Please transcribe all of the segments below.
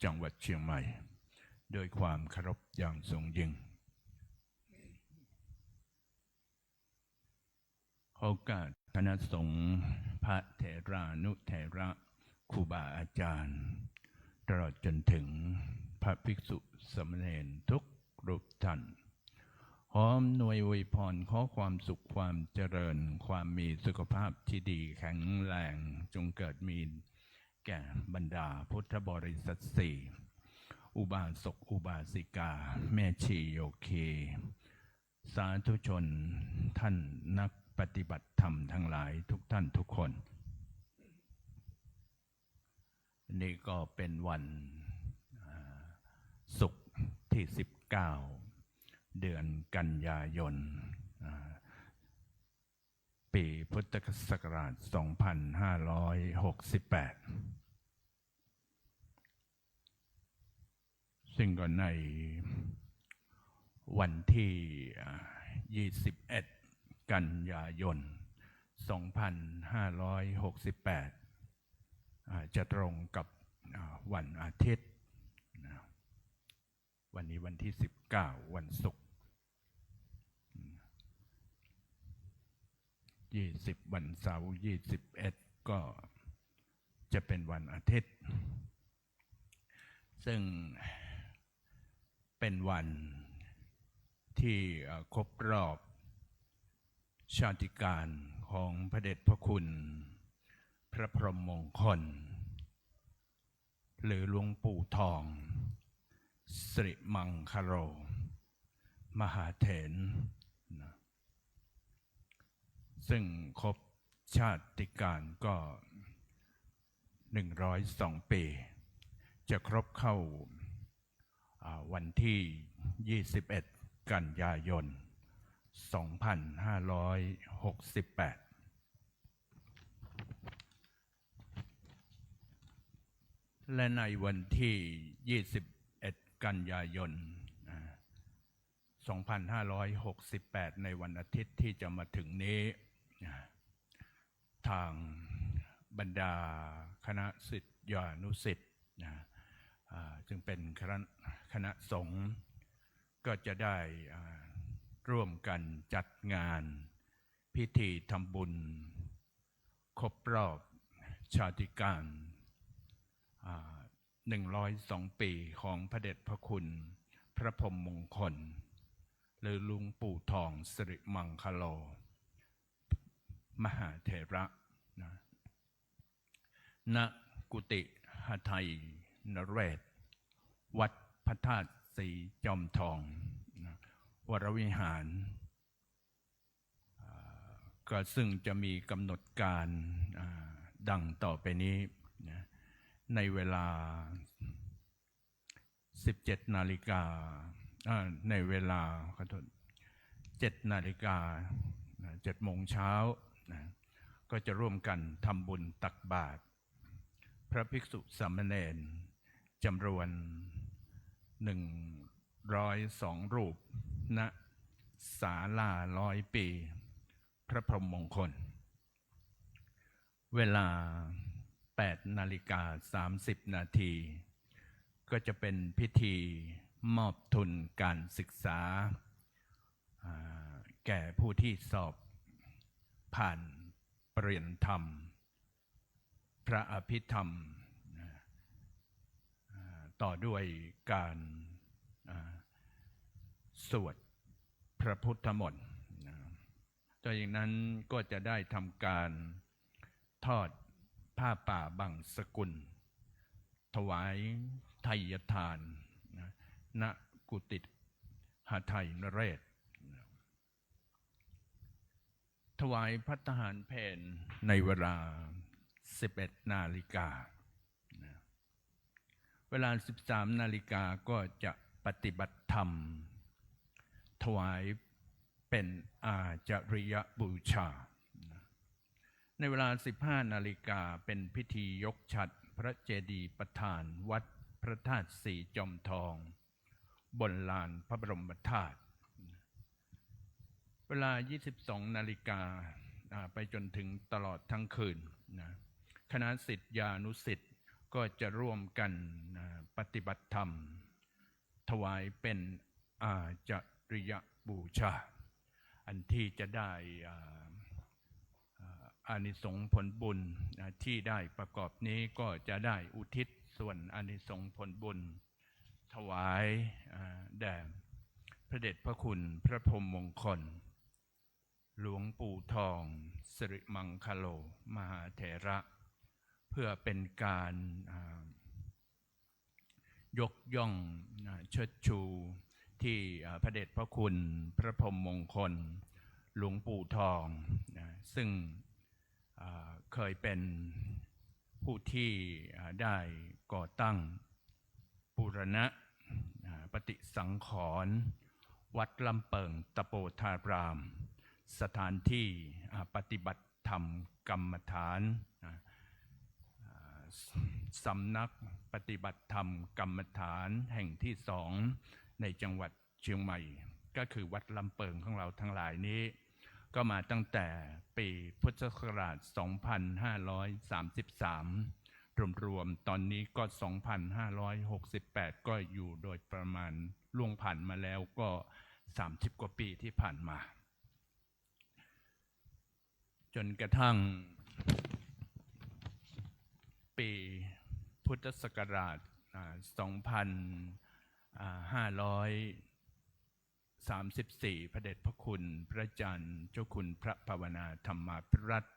จังหวัดเชียงใหม่โดยความเคารพอย่างสูงยิ่งโอกาสคณะสงฆ์พระเถรานุเถระครูบาอาจารย์ตลอดจนถึงพระภิกษุสามเณรทุกรูปท่านขออำนวยอวยพรขอความสุขความเจริญความมีสุขภาพที่ดีแข็งแรงจงเกิดมีแก่บรรดาพุทธบริษัทสี่อุบาสกอุบาสิกาแม่ชีโยคีสาธุชนท่านนักปฏิบัติธรรมทั้งหลายทุกท่านทุกคนนี่ก็เป็นวันศุกร์ที่19เดือนกันยายนปีพุทธศักราช2568ซึ่งก็ในวันที่21กันยายน2568จะตรงกับวันอาทิตย์วันนี้วันที่19วันศุกร์20วันเสาร์21ก็จะเป็นวันอาทิตย์ซึ่งเป็นวันที่ครบรอบชาติกาลของพระเดชพระคุณพระพรหมมงคลหรือหลวงปู่ทองสิริมังคโรมหาเถรซึ่งครบชาติกาลก็102ปีจะครบเข้าวันที่21กันยายน2568และในวันที่21กันยายน2568ในวันอาทิตย์ที่จะมาถึงนี้ทางบรรดาคณะศิษยานุศิษย์จึงเป็นคณะสงฆ์ก็จะได้ร่วมกันจัดงานพิธีทำบุญครบรอบชาติกาล102ปีของพระเดชพระคุณพระพรหมมงคลหรือหลวงปู่ทองสิริมังคโลมหาเถระณกุฏิหทัยนเรศวัดพระธาตุศรีจอมทองวรวิหารก็ซึ่งจะมีกำหนดการดังต่อไปนี้ในเวลา17 นาฬิกาในเวลาขอโทษ7 นาฬิกา7 โมงเช้าก็จะร่วมกันทำบุญตักบาตรพระภิกษุสามเณรจำนวน102 รูปณศาลา100 ปีพระพรหมมงคลเวลา8 นาฬิกา 30 นาทีก็จะเป็นพิธีมอบทุนการศึกษาแก่ผู้ที่สอบผ่านปริญญาธรรมพระอภิธรรมต่อด้วยการสวดพระพุทธมนต์ต่อจากนั้นก็จะได้ทำการทอดผ้าป่าบังสกุลถวายไทยทานณกุฏิหทัยนเรศถวายภัตตาหารเพลในเวลา11 นาฬิกาเวลา13 นาฬิกาก็จะปฏิบัติธรรมถวายเป็นอาจาริยบูชาในเวลา15 นาฬิกาเป็นพิธียกฉัตรพระเจดีย์ประธานวัดพระธาตุศรีจอมทองบนลานพระบรมธาตุเวลา22 นาฬิกาไปจนถึงตลอดทั้งคืนคณะศิษยานุศิษย์ก็จะร่วมกัน ปฏิบัติธรรมถวายเป็นอาจริยบูชาอันที่จะได้อานิสงส์ผลบุญที่ได้ประกอบนี้ก็จะได้อุทิศส่วนอานิสงส์ผลบุญถวายแด่พระเดชพระคุณพระพรหมมงคลหลวงปู่ทองสิริมังคโลมหาเถระเพื่อเป็นการยกย่องเชิดชูที่พระเดชพระคุณพระพรหมมงคลหลวงปู่ทองซึ่งเคยเป็นผู้ที่ได้ก่อตั้งบูรณะปฏิสังขรณ์วัดลำเปิงตะโปธารามสถานที่ปฏิบัติธรรมกรรมฐานสำนักปฏิบัติธรรมกรรมฐานแห่งที่สองในจังหวัดเชียงใหม่ก็คือวัดลำเปิงของเราทั้งหลายนี้ก็มาตั้งแต่ปีพุทธศักราช 2533 รวมๆตอนนี้ก็ 2568 ก็อยู่โดยประมาณล่วงผ่านมาแล้วก็30 กว่าปีที่ผ่านมาจนกระทั่งปีพุทธศักราช 2534 พระเดชพระคุณพระอาจารย์เจ้าคุณพระภาวนาธรรมาภิรัตน์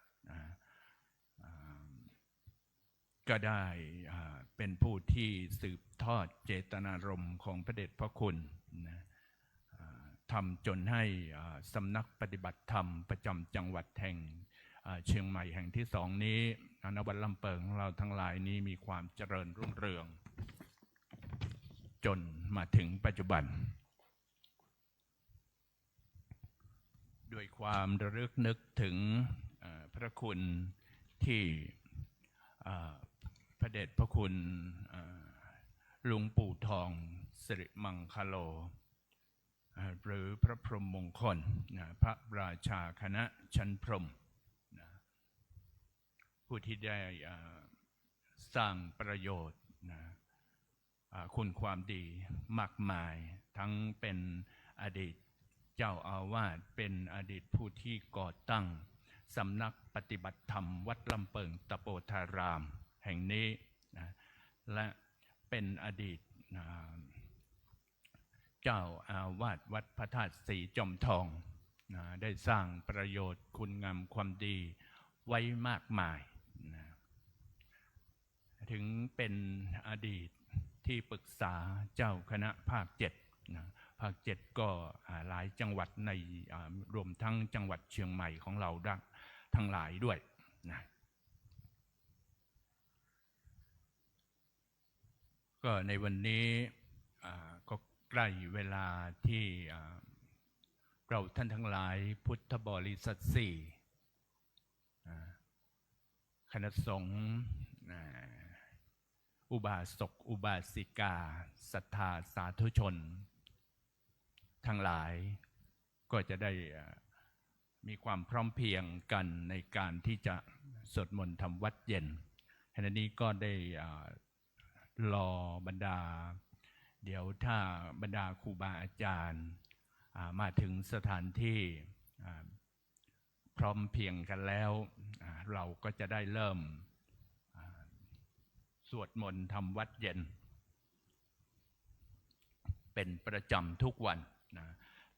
ก็ได้เป็นผู้ที่สืบทอดเจตนารมณ์ของพระเดชพระคุณทำจนให้สำนักปฏิบัติธรรมประจำจังหวัดแห่งเชียงใหม่แห่งที่สองนี้ณ วัดลำเปิงของเราทั้งหลายนี้มีความเจริญรุ่งเรืองจนมาถึงปัจจุบันด้วยความระลึกนึกถึงพระคุณที่พระเดชพระคุณหลวงปู่ทองสิริมังคโลหรือพระพรหมมงคลพระราชาคณะชั้นพรหมผู้ที่ได้สร้างประโยชน์คุณความดีมากมายทั้งเป็นอดีตเจ้าอาวาสเป็นอดีตผู้ที่ก่อตั้งสำนักปฏิบัติธรรมวัดลำเปิงตะโปธารามแห่งนี้และเป็นอดีตเจ้าอาวาสวัดพระธาตุศรีจอมทองได้สร้างประโยชน์คุณงามความดีไว้มากมายถึงเป็นอดีตที่ปรึกษาเจ้าคณะภาค7ภาค7ก็หลายจังหวัดในรวมทั้งจังหวัดเชียงใหม่ของเราทั้งหลายด้วยนะก็ในวันนี้ก็ใกล้เวลาที่เราท่านทั้งหลายพุทธบริษัท4คณะสงฆ์อุบาสกอุบาสิกาศรัทธาสาธุชนทั้งหลายก็จะได้มีความพร้อมเพรียงกันในการที่จะสวดมนต์ทำวัดเย็นขณะนี้ก็ได้รอบรรดาเดี๋ยวถ้าบรรดาครูบาอาจารย์มาถึงสถานที่พร้อมเพรียงกันแล้วเราก็จะได้เริ่มสวดมนต์ทำวัดเย็นเป็นประจำทุกวัน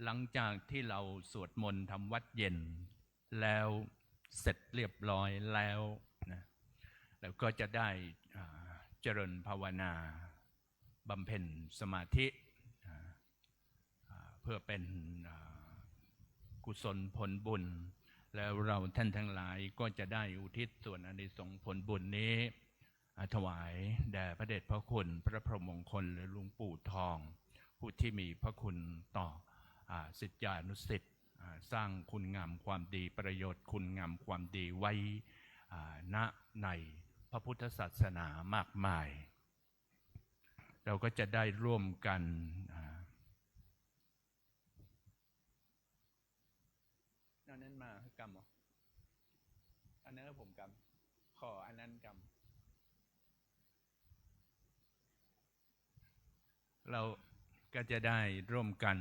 หลังจากที่เราสวดมนต์ทำวัดเย็นแล้วเสร็จเรียบร้อยแล้วแล้วก็จะได้เจริญภาวนาบำเพ็ญสมาธิเพื่อเป็นกุศลผลบุญแล้วเราท่านทั้งหลายก็จะได้อุทิศส่วนอานิสงส์ผลบุญนี้ถวายแด่พระเดชพระคุณพระพรหมมงคลหรือหลวงปู่ทองผู้ที่มีพระคุณต่อศิษยานุศิษย์สร้างคุณงามความดีประโยชน์คุณงามความดีไว้ณในพระพุทธศาสนามากมายเราก็จะได้ร่วมกันอันนั้นมากรรมเหรออันนั้นผมกรรมขออันนั้นกรรม เราก็จะได้ร่วมกัน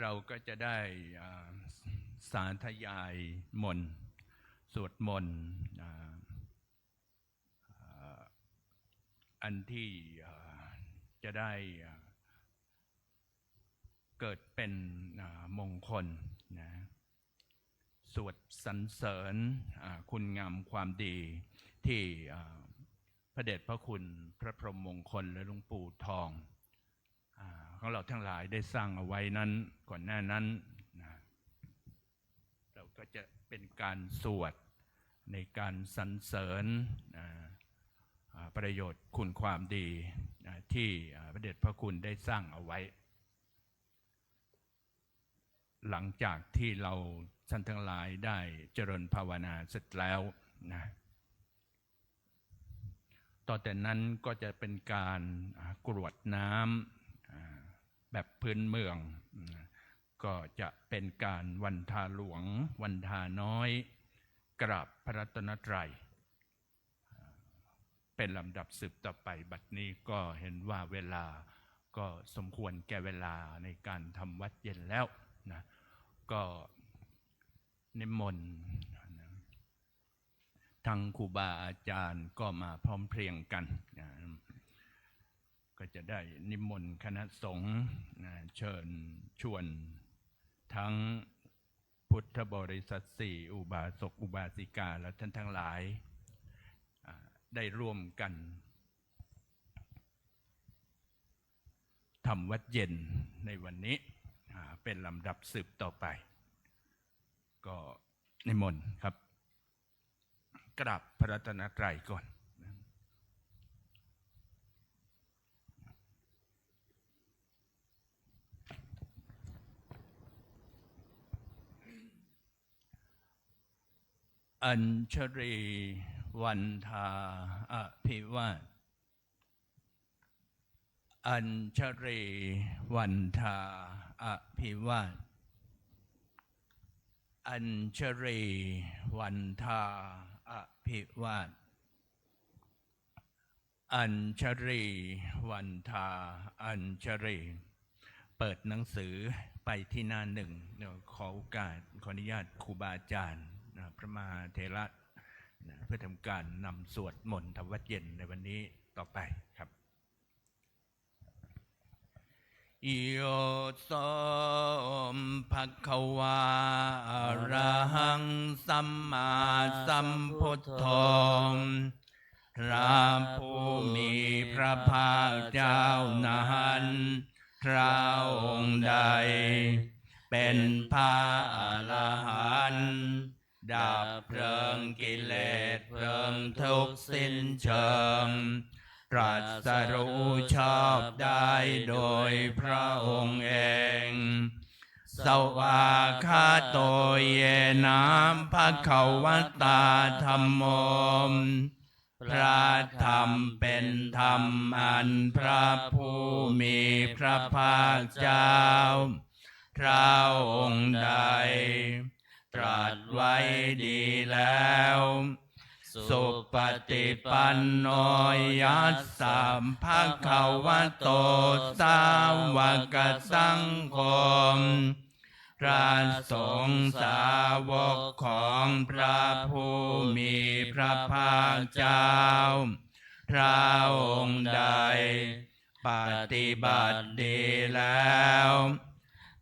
เราก็จะได้สาธยายมนต์สวดมนต์อันที่จะได้เกิดเป็นมงคลนะสวดสรรเสริญคุณงามความดีที่พระเดชพระคุณพระพรหมมงคลและหลวงปู่ทองของเราทั้งหลายได้สร้างเอาไว้นั้นก่อนหน้านั้นนะเราก็จะเป็นการสวดในการสรรเสริญประโยชน์คุณความดีที่พระเดชพระคุณได้สร้างเอาไว้หลังจากที่เราท่านทั้งหลายได้เจริญภาวนาเสร็จแล้วนะต่อแต่นั้นก็จะเป็นการกรวดน้ำแบบพื้นเมืองก็จะเป็นการวันทาหลวงวันทาน้อยกราบพระรัตนตรัยเป็นลำดับสืบต่อไปบัดนี้ก็เห็นว่าเวลาก็สมควรแก่เวลาในการทำวัดเย็นแล้วนะก็นิมนต์ทางครูบาอาจารย์ก็มาพร้อมเพรียงกันนะก็จะได้นิมนต์คณะสงฆ์เชิญชวนทั้งพุทธบริษัทสี่อุบาสกอุบาสิกาและท่านทั้งหลายได้ร่วมกันทำวัดเย็นในวันนี้เป็นลำดับสืบต่อไปก็นิมนต์ครับกราบพระรัตนตรัยก่อนอัญชรีวันทาอภิวาทอัญชรีวันทาอภิวาทอัญชรีวันทาอภิวาทอัญชรีวันทาอัญชรีเปิดหนังสือไปที่หน้าหนึ่งขอโอกาสขออนุญาตครูบาอาจารย์พระมหาเถระเพื่อทำการนำสวดมนต์ทำวัดเย็นในวันนี้ต่อไปครับโยโสภะคะวาอะระหังสัมมาสัมพุทโธพระผู้มีพระภาคเจ้านั้นพระองค์ใดเป็นพระอรหันต์ดับเพลิงกิเลสเพลิงทุกข์สิ้นเชิงตรัสรู้ชอบได้โดยพระองค์เองสวากขาโตเยนะภะคะวตาธัมโมพระธรรมเป็นธรรมอันพระผู้มีพระภาคเจ้าพระองค์ใดตรัสไว้ดีแล้วสุปฏิปันโนยัสสะภะคะวะโตสาวกสังโฆพระสงฆ์สาวกของพระผู้มีพระภาคเจ้าพระองค์ใดปฏิบัติดีแล้ว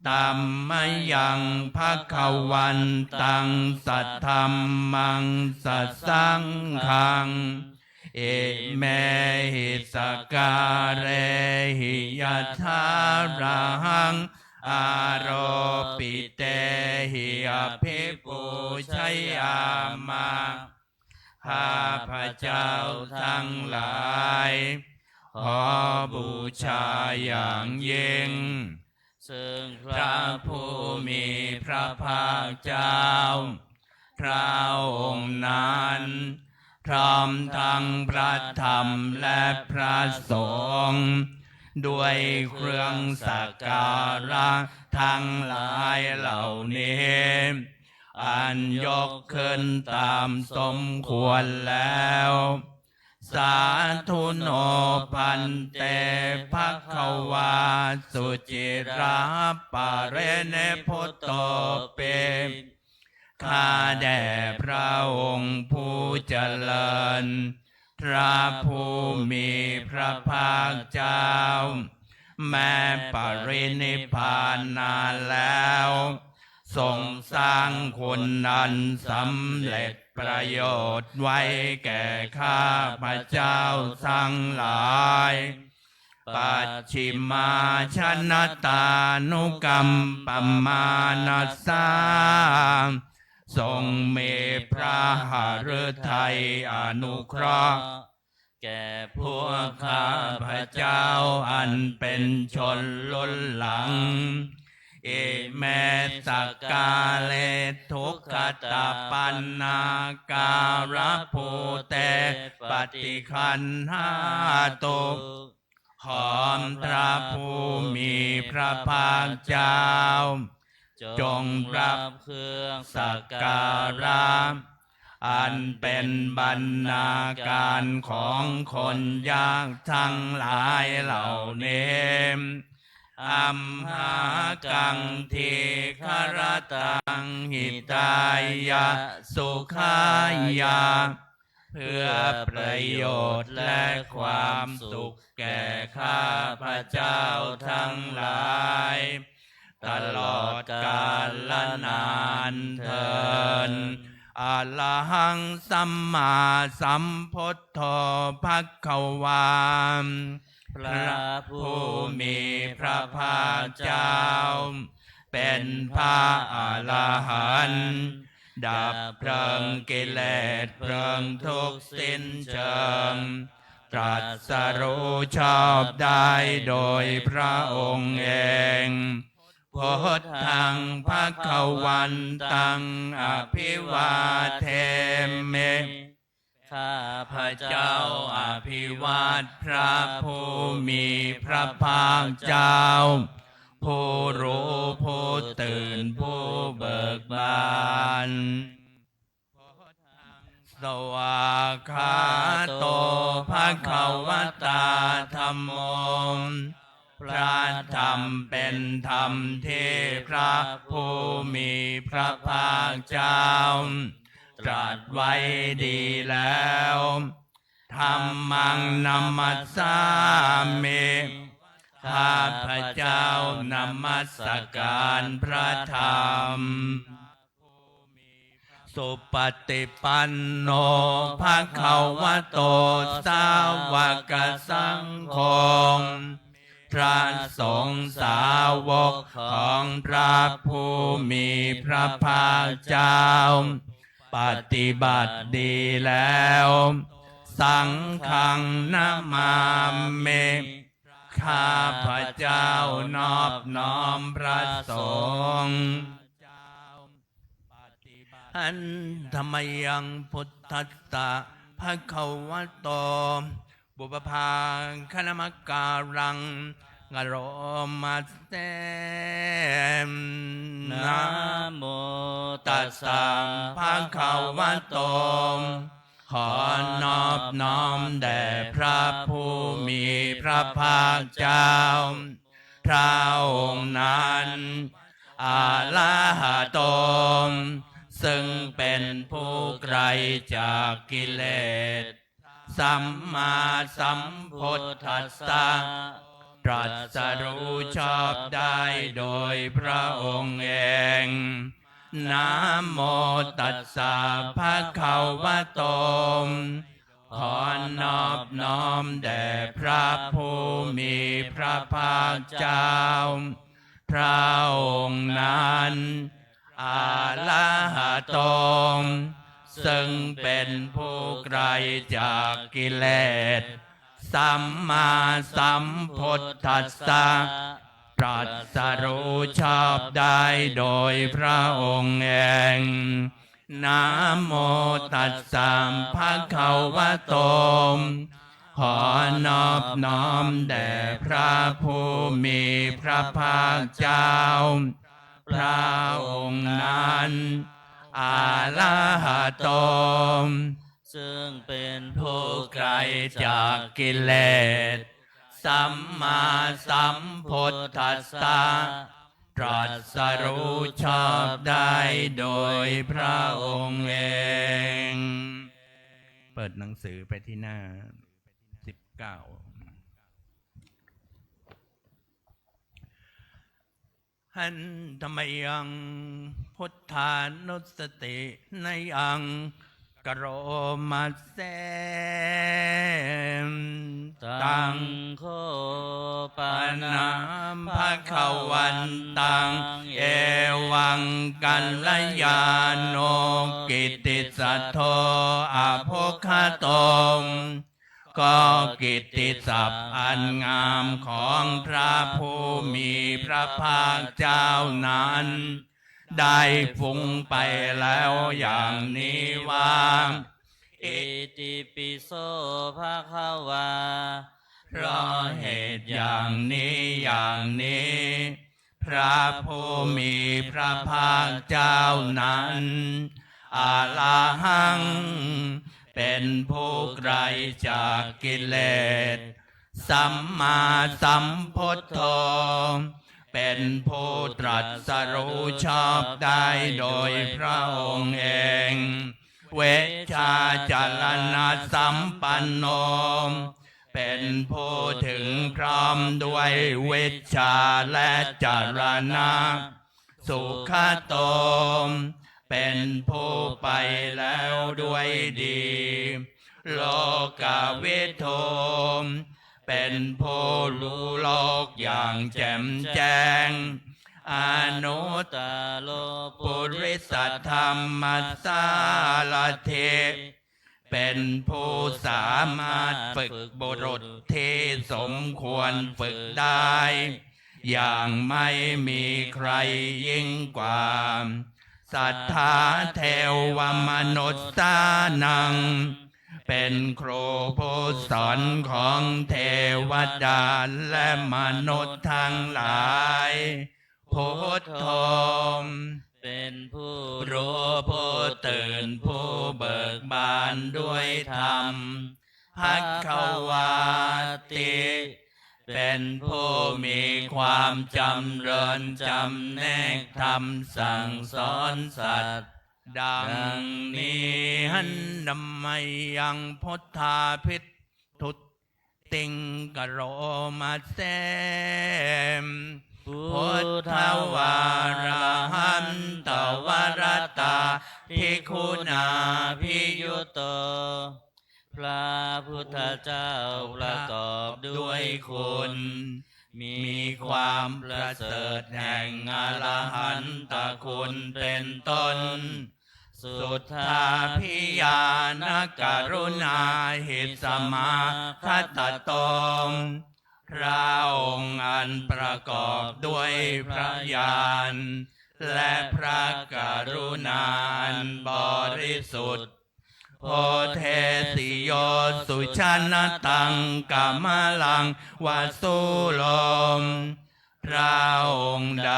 ตัมมยังภคะวันตังสัทธัมมังสัสสังฆังเอเมหิสการเรหิยัทธาราหังอารปิเตหิอภิปูชยามาข้าพระเจ้าทั้งหลายขอบูชาอย่างยิ่งซึ่งพระผู้มีพระภาคเจ้าพระองค์นั้น พร้อมทั้งพระธรรมและพระสงฆ์ด้วยเครื่องสักการะทั้งหลายเหล่านี้อันยกขึ้นตามสมควรแล้วสาธุโนพันเตภควาสุจิราปะเรเนพุตโตเปข้าแด่พระองค์ผู้เจริญพระผู้มีพระภาคเจ้าแม้ปรินิพพานนานแล้วทรงสร้างคุณนันสำเร็จประโยชน์ไว้แก่ข้าพระเจ้าทั้งหลายปัจฉิมาชนตานุกรรมปมานัสสาทรงมีพระหฤทัยอนุเคราะห์แก่พวกข้าพระเจ้าอันเป็นชนล้นหลังอิเมสักกาเลทุกขตาปันนาการะภูเตปฏิคันหาตุขอพระผู้มีพระภาคเจ้าจงรับเครื่องสักการะอันเป็นบรรณาการของคนยากทั้งหลายเหล่านี้อัมหากังทีครตังหิตายะสุขายาเพื่อประโยชน์และความสุขแก่ข้าพระเจ้าทั้งหลายตลอดกาลและนานเทอญอะระหังสัมมาสัมพุทโธภควาพระผู้มีพระภาคเจ้าเป็นพระอรหันต์ดับเพลิงกิเลสเพลิงทุกข์สิ้นเชิงตรัสรู้ชอบได้โดยพระองค์เองพุทธังภควันตังอภิวาเทมิข้าพระเจ้าอภิวาทพระผู้มีพระภาคเจ้าผู้รู้ผู้ตื่นผู้เบิกบานสวากขาโตภควตาธัมโมพระธรรมเป็นธรรมที่พระผู้มีพระภาคเจ้าตรัสไว้ดีแล้วธัมมังนัมมัสสามิข้าพระเจ้านมัสการพระธรรมสุปฏิปันโนภควโตสาวกสังโฆพระสงฆ์สาวกของพระผู้มีพระภาคเจ้าปฏิบัติดีแล้วสังฆังนะมามิข้าพระเจ้านอบน้อมพระสงฆ์อันธรรมยังพุทธัสสะภควโตบุพพาคณมการังกโรมัสเตนะโมตัสสะภะคะวะโตขอนอบน้อมแด่พระผู้มีพระภาคเจ้าพระองค์นั้นอะระหะโตซึ่งเป็นผู้ไกลจากกิเลสสัมมาสัมพุทธัสสะตรัสรู้ชอบได้โดยพระองค์เองนะโมตัสสะภะคะวะโตขอนอบน้อมแด่พระผู้มีพระภาคเจ้าพระองค์นั้นอะระหะโตซึ่งเป็นผู้ไกลจากกิเลสสัมมาสัมพุทธัสสะตรัสรู้ชอบได้โดยพระองค์เอง นะโมตัสสะภะคะวะโตขอนอบน้อมแด่พระผู้มีพระภาคเจ้าพระองค์นั้นอาลาหะโตซึ่งเป็นผู้ไกลจากกิเลสสัมมาสัมพุทธัสสะตรัสรู้ชอบได้โดยพระองค์เองเปิดหนังสือไปที่หน้า19หันธรรมยังพุทธานุสติในอังกโรมัสเสตังโคปนะภะคะวันตังเอวังกัลยาโนกิตติสัทโธอะภุคโตก็กิตติศัพท์อันงามของพระผู้มีพระภาคเจ้านั้นได้ฟุ้งไปแล้วอย่างนี้ว่าอิติปิโสภะคะวาเพราะเหตุอย่างนี้พระผู้มีพระภาคเจ้านั้นอาลาหังเป็นผู้ไกลจากกิเลสสัมมาสัมพุทโธเป็นผู้ตรัสรู้ชอบได้โดยพระองค์เองเวชชาจรณะสัมปันโนเป็นผู้ถึงพร้อมด้วยเวชชาและจรณะสุขโตเป็นผู้ไปแล้วด้วยดีโลกวิทูเป็นผู้รู้โลกอย่างแจ่มแจ้งอนุตตโลปุริสธรรมสารเทเป็นผู้สามารถฝึกบุรุษที่สมควรฝึกได้อย่างไม่มีใครยิ่งกว่าสัทธาเทวมนุษย์สานังเป็นครูผู้สอนของเทวดาและมนุษย์ทั้งหลายพุทโธเป็นผู้รู้ผู้ตื่นผู้เบิกบานด้วยธรรมภควาติเป็นผู้มีความจำเริญจำแนกธรรมสั่งสอนสัตว์ดังนี้หันดัมมยังพุทธาพิทุติงกโรมาเสมพุทธวาระหันตวรตาภิกขุนาภิยุโตพระพุทธเจ้าประกอบด้วยคุณมีความประเสริฐแห่งอรหันตคุณเป็นต้นสุทธาภิญาณกรุณาหิตสมาคตโตพระองค์อันประกอบด้วยพระญาณและพระกรุณาอันบริสุทธิ์โพเทสิโยสุชนตังกัมมลังวสุโลมพระองค์ใด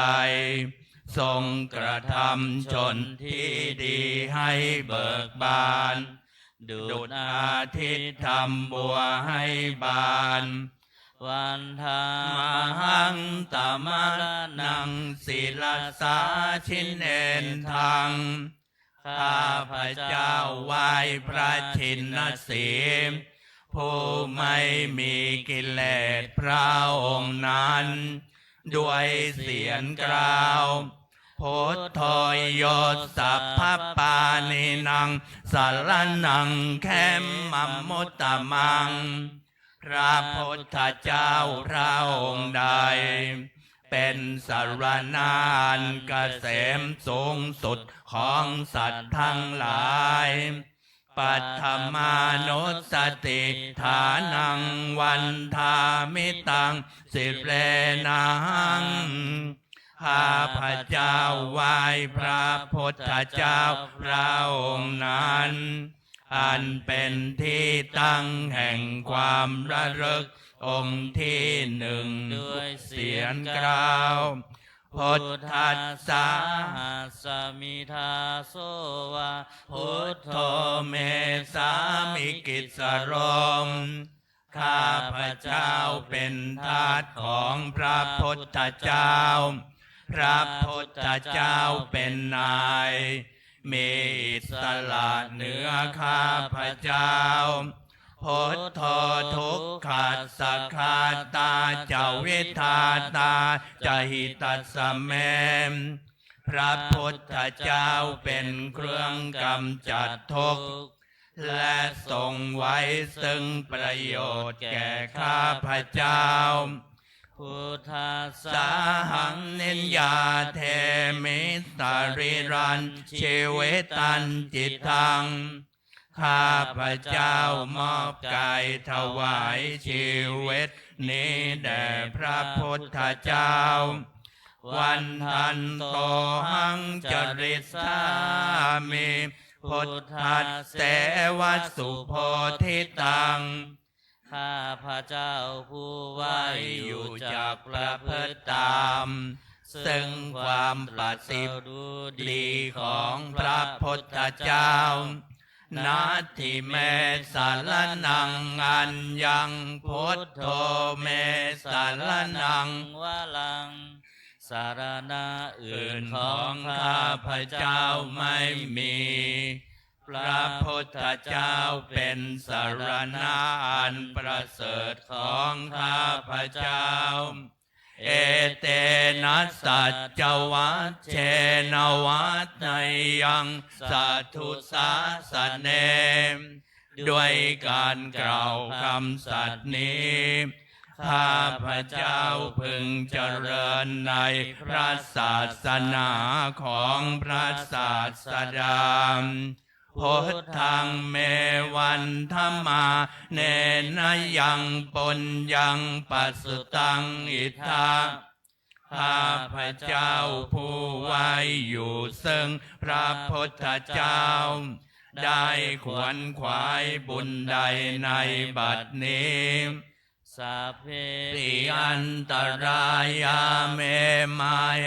ทรงกระทำชนที่ดีให้เบิกบานดุจอาทิตย์ทำบัวให้บานวันธามหังตมรนังศิลสาชินเนนทังข้าพเจ้าไหว้พระชินสีห์ผู้ไม่มีกิเลสพระองค์นั้นด้วยเสียงกล่าวพุทโธโยสัพพปานินังสารนังแคมมัมมุตตมังพระพุทธเจ้าพระองค์ใดเป็นสารณาอันเกษมสูงสุดของสัตว์ทั้งหลายปัทธมานุสติฐานังวันทามิตังสิเรนัง ข้าพเจ้าไหว้พระพุทธเจ้าพระองค์นั้นอันเป็นที่ตั้งแห่งความระลึกองค์ที่หนึ่งด้วยเสียงกล่าวพุทธัสสะสมิทาโสวะพุทโธเมสามิกิสรมข้าพเจ้าเป็นทาสของพระพุทธเจ้าพระพุทธเจ้าเป็นนายมีอิสระเหนือข้าพเจ้าพุทโธทุกขัสสะคาตาเจวิทาตาจหิตัสสะเมพระพุทธเจ้าเป็นเครื่องกำจัดทุกข์และทรงไว้ซึ่งประโยชน์แก่ข้าพเจ้าพุทธัสสะสาหังนิยาเทมิสริรันชีวิตันจิตตังข้าพเจ้ามอบกายถวายชีวิตนี้แด่พระพุทธเจ้าวันทันโตหังจริสามิพุทธัสเสวสุโพธิตังข้าพเจ้าผู้ไหวอยู่จากประพฤติตามซึ่งความปฏิดีของพระพุทธเจ้านาทิเมสารนังอัญญังพุทโธเมสารนังวะลังสารณะอื่นของข้าพเจ้าไม่มีพระพุทธเจ้าเป็นสารณะอันประเสริฐของข้าพเจ้าเอเตนะสัจจวัชเชนวัตไนยังสัทธุสาสเนด้วยการกล่าวคำสัตย์นี้ข้าพเจ้าพึงเจริญในพระศาสนาของพระศาสดาพุทธังเมวันธรรมาเนนยังปนยังปัสสุตังอิทธาข้าพเจ้าผู้ไว้อยู่ซึ่งพระพุทธเจ้าได้ขวนขวายบุญใดในบัดนี้สัพเพติอันตรายาเมมาเห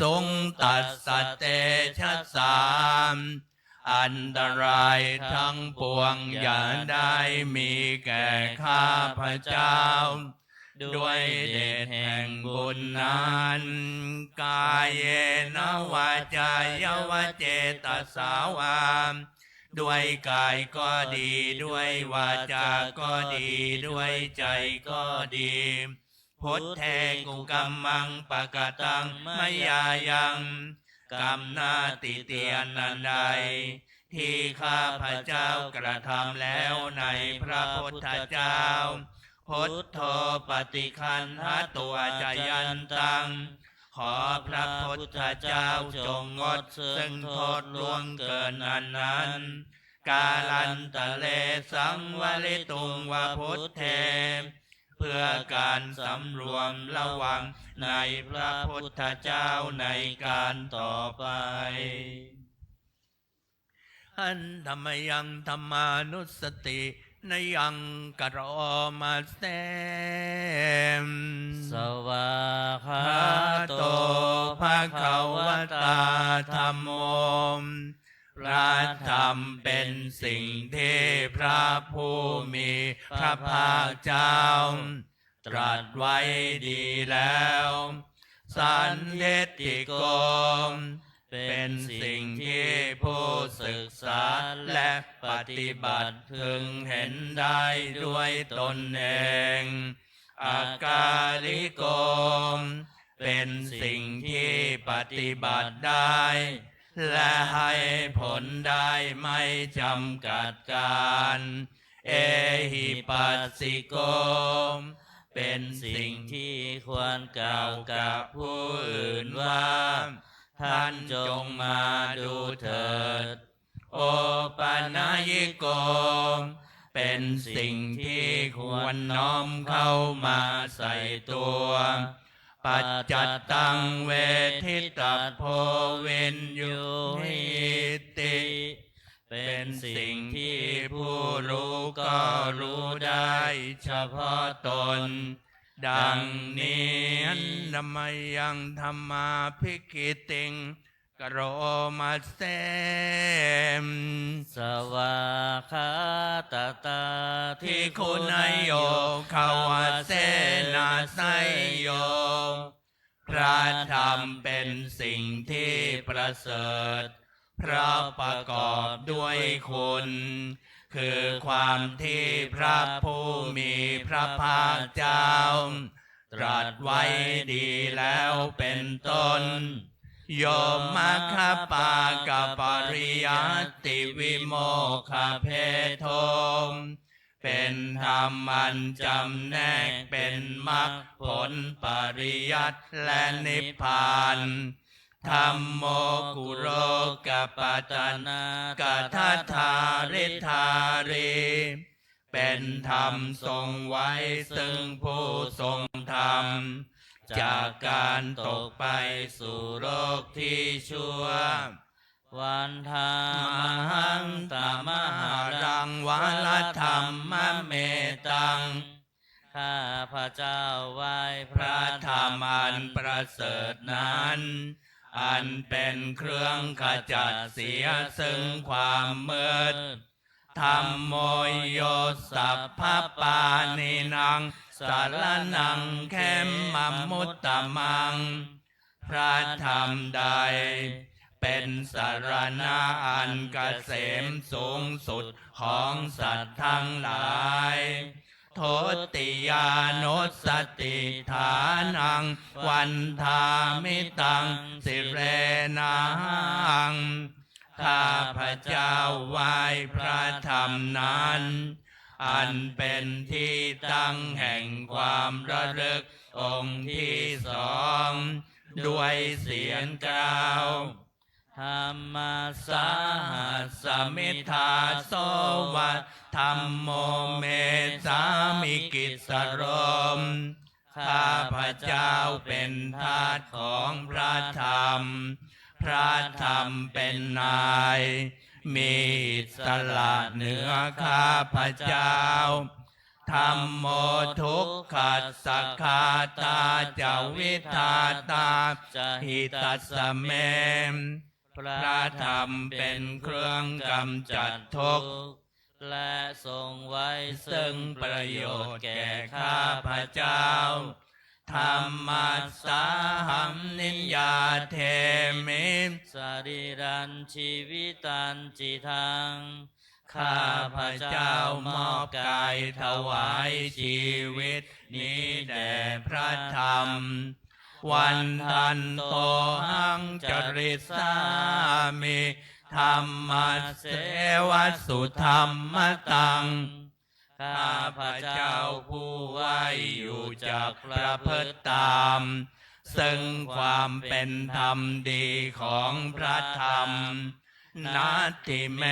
ตุงตัสสะเตชะสามอันตรายทั้งปวงอย่าได้มีแก่ข้าพเจ้าด้วยเดชแห่งบุญนั้นกายเยนวาจายวเจตสาวามด้วยกายก็ดีด้วยวาจาก็ดีด้วยใจก็ดีพุทเทกุกัมมังปะกตังมยายังกรรมนาติเตียนนันใดที่ข้าพเจ้ากระทำแล้วในพระพุทธเจ้าพุทโธปฏิคันหตัวจยันตังขอพระพุทธเจ้าจงงดซึ่งโทษล่วงเกินอันนั้นกาลันตะเลสังวลิตุงวพุทเทเพื่อการสำรวมระวังในพระพุทธเจ้าในการต่อไปอันธรรมยังธรรมานุสตินยังกรมาเสมสวาคาโตภะคะวะตาธัมโมพระธรรมเป็นสิ่งที่พระผู้มีพระภาคเจ้าตรัสไว้ดีแล้วสันเลติโกเป็นสิ่งที่ผู้ศึกษาและปฏิบัติพึงเห็นได้ด้วยตนเองอากาลิโกเป็นสิ่งที่ปฏิบัติได้และให้ผลได้ไม่จำกัดการเอหิปัสสิโกเป็นสิ่งที่ควรกล่าวกับผู้อื่นว่าท่านจงมาดูเถิดโอปัญญิโกเป็นสิ่งที่ควรน้อมเข้ามาใส่ตัว ปัจจัตตังเวทิตาโพวินยูหิติเป็นสิ่งที่ผู้รู้ก็รู้ได้เฉพาะตนดังนี้ธรรมยังธรรมาภิกิติงกโรมาเสมสวาคาตตาทิคุณโยขาวเสนาไสโยพระธรรมเป็นสิ่งที่ประเสริฐเพราะประกอบด้วยคุณคือความที่พระผู้มีพระภาคเจ้าตรัสไว้ดีแล้วเป็นต้นโยมมัคคปากปริยัติวิโมกขเพโทเป็นธรรมอันจำแนกเป็นมรรคผลปริยัติและนิพพานธัมโมกุโรกปัตตนากทัฏฐาริธารีเป็นธรรมทรงไว้ซึ่งผู้ทรงธรรมจากการตกไปสู่โลกที่ชั่ววันธามหังตามหารังวัลธรรมเมตังข้าพระเจ้าไหว้พระ ธรรมอันประเสริฐนั้นอันเป็นเครื่องขจัดเสียซึ่งความมืดธัมโมโยสัพพปานินังสารนังเขมมมุตตมังพระธรรมใดเป็นสารณะอันเกษมสูงสุดของสัตว์ทั้งหลายโทติยานุสติฐานังวันธามิตังสิเรนังข้าพระเจ้าไหว้พระธรรมนั้นอันเป็นที่ตั้งแห่งความระลึกองค์ที่สองด้วยเสียงกล่าวธัมมาสาหัสสมิทธาโสวัตธัมโมเมสามิกิสโรมข้าพระเจ้าเป็นทาสของพระธรรมพระธรรมเป็นนายมีอิสระเหนือข้าพระเจ้าธัมโมทุกขัสสะคาตาจาวิทาตาหิตัสสะเมพระธรรมเป็นเครื่องกำจัดทุกข์และทรงไว้ซึ่งประโยชน์แก่ข้าพระเจ้าธัมมัสสาหัมนิยยาเทมิสรีรันชีวิตันจิทังข้าพระเจ้ามอบกายถวายชีวิตนี้แด่พระธรรมวันทันโตหังจริสามิธรรมเสวสุธรรมตังข้าพระเจ้าผู้ไหวอยู่จากประพฤติตามซึ่งความเป็นธรรมดีของพระธรรมนาทิเม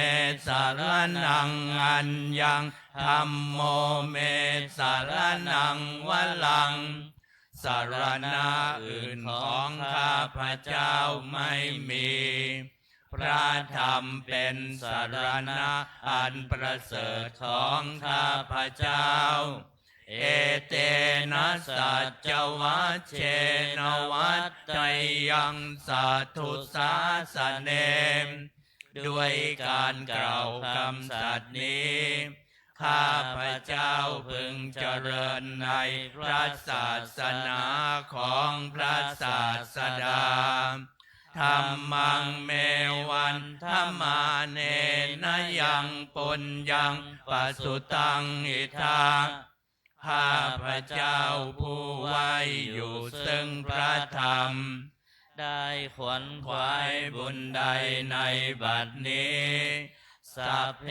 สารนังอัญญังธัมโมเมสารนังวลังสารณะอื่นของข้าพระเจ้าไม่มีพระธรรมเป็นสารณะอันประเสริฐของข้าพระเจ้าเอเตนะสัจจวัชเชนวัตไตยังสัทธุสาสเนมด้วยการกล่าวคำสัตย์นี้ข้าพระเจ้าพึงเจริญในพระศาสนาของพระศาสดาธัมมังเมวันธัมมาเนนยังปุญญังปสุตังอิทาข้าพระเจ้าผู้ไหวอยู่ซึ่งพระธรรมได้ขวนขวายบุญใดในบัดนี้สัพเพ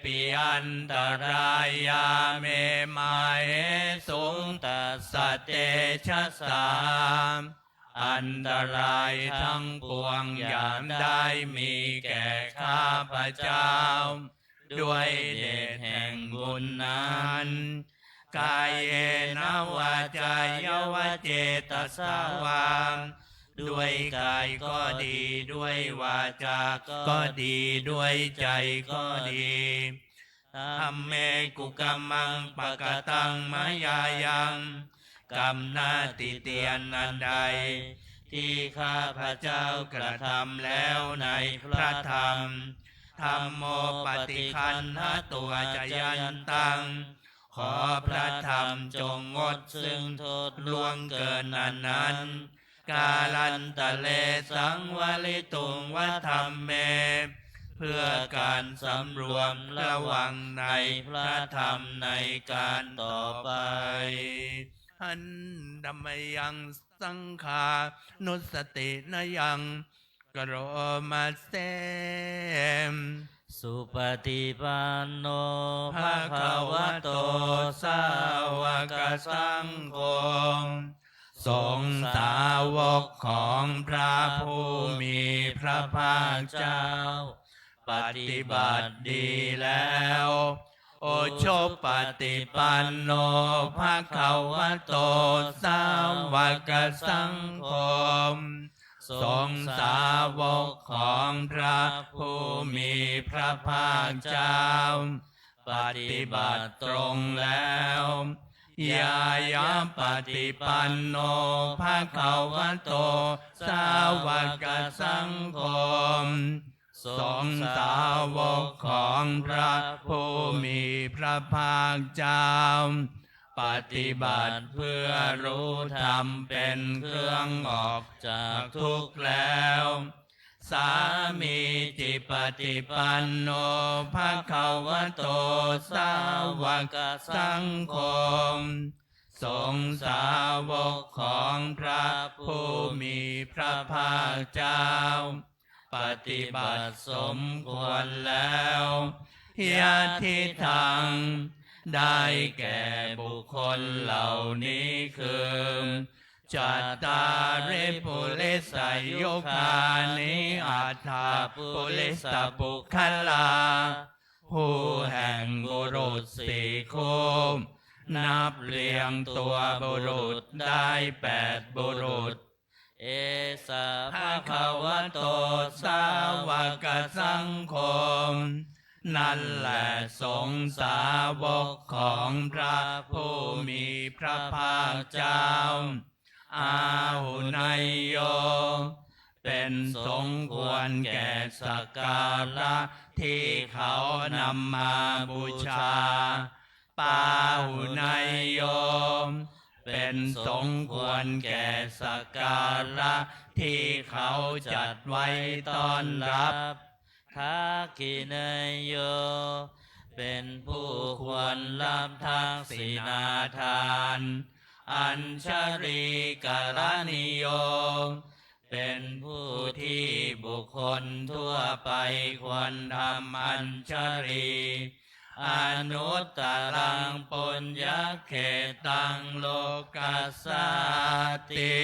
ปิอันตรายาเมมาเหสุงตัสสะเตชะสาอันตรายทั้งปวงอย่าได้มีแก่ข้าพระเจ้าด้วยเดชแห่งบุญนั้น กายเยนะวาจายวเจตสาวาด้วยกายก็ดีด้วยวาจาก็ดีด้วยใจก็ดีธัมเมกุกัมมังปะกตังมายายังกรรมนาติเตียนอันใดที่ข้าพระเจ้ากระทำแล้วในพระธรรมธัมโมปฏิคันหตัวจยันตังขอพระธรรมจงงดซึ่งโทษล่วงเกินนั้นกาลันตะเลสังวลิตุงวธรรมเมเพื่อการสำรวมระวังในพระธรรมในการต่อไปหันดัมมยังสังขานุสตินยังกโรมาเสมสุปฏิปันโนภะคะวะโตสาวกสังโฆสงฆ์สาวกของพระผู้มีพระภาคเจ้าปฏิบัติดีแล้วโอโชปฏิปันโนภะคะวะโตสาวกสังโฆสงฆ์สาวกของพระผู้มีพระภาคเจ้าปฏิบัติตรงแล้วยายาปฏิปันโนภะคะวะโตสาวกสังโฆสงฆ์สาวกของพระผู้มีพระภาคเจ้าปฏิบัติเพื่อรู้ธรรมเป็นเครื่องออกจากทุกข์แล้วสามีจิปฏิปันโนภะคะวะโตสาวกสังโฆสงฆ์สาวกของพระผู้มีพระภาคเจ้าปฏิบัติสมควรแล้วยะทิทังได้แก่บุคคลเหล่านี้คือจัตตาริปุริสยุคานิอัตถาปุริสบุคลาผู้แห่งบุรุษสี่คู่นับเรียงตัวบุรุษได้8บุรุษเอสะภะคะวะโตสาวกสังโฆนั่นแหละสงฆ์สาวกของพระผู้มีพระภาคเจ้าอาหุนายโยเป็นสมควรแก่สักการะที่เขานำมาบูชาปาหุนายโยเป็นสมควรแก่สักการะที่เขาจัดไว้ต้อนรับทักขินายโยเป็นผู้ควรรับทักษิณาทานอัญชลีกรณิโยเป็นผู้ที่บุคคลทั่วไปควรทำอัญชลีอนุตตรังปุญญเขตังโลกัสสติ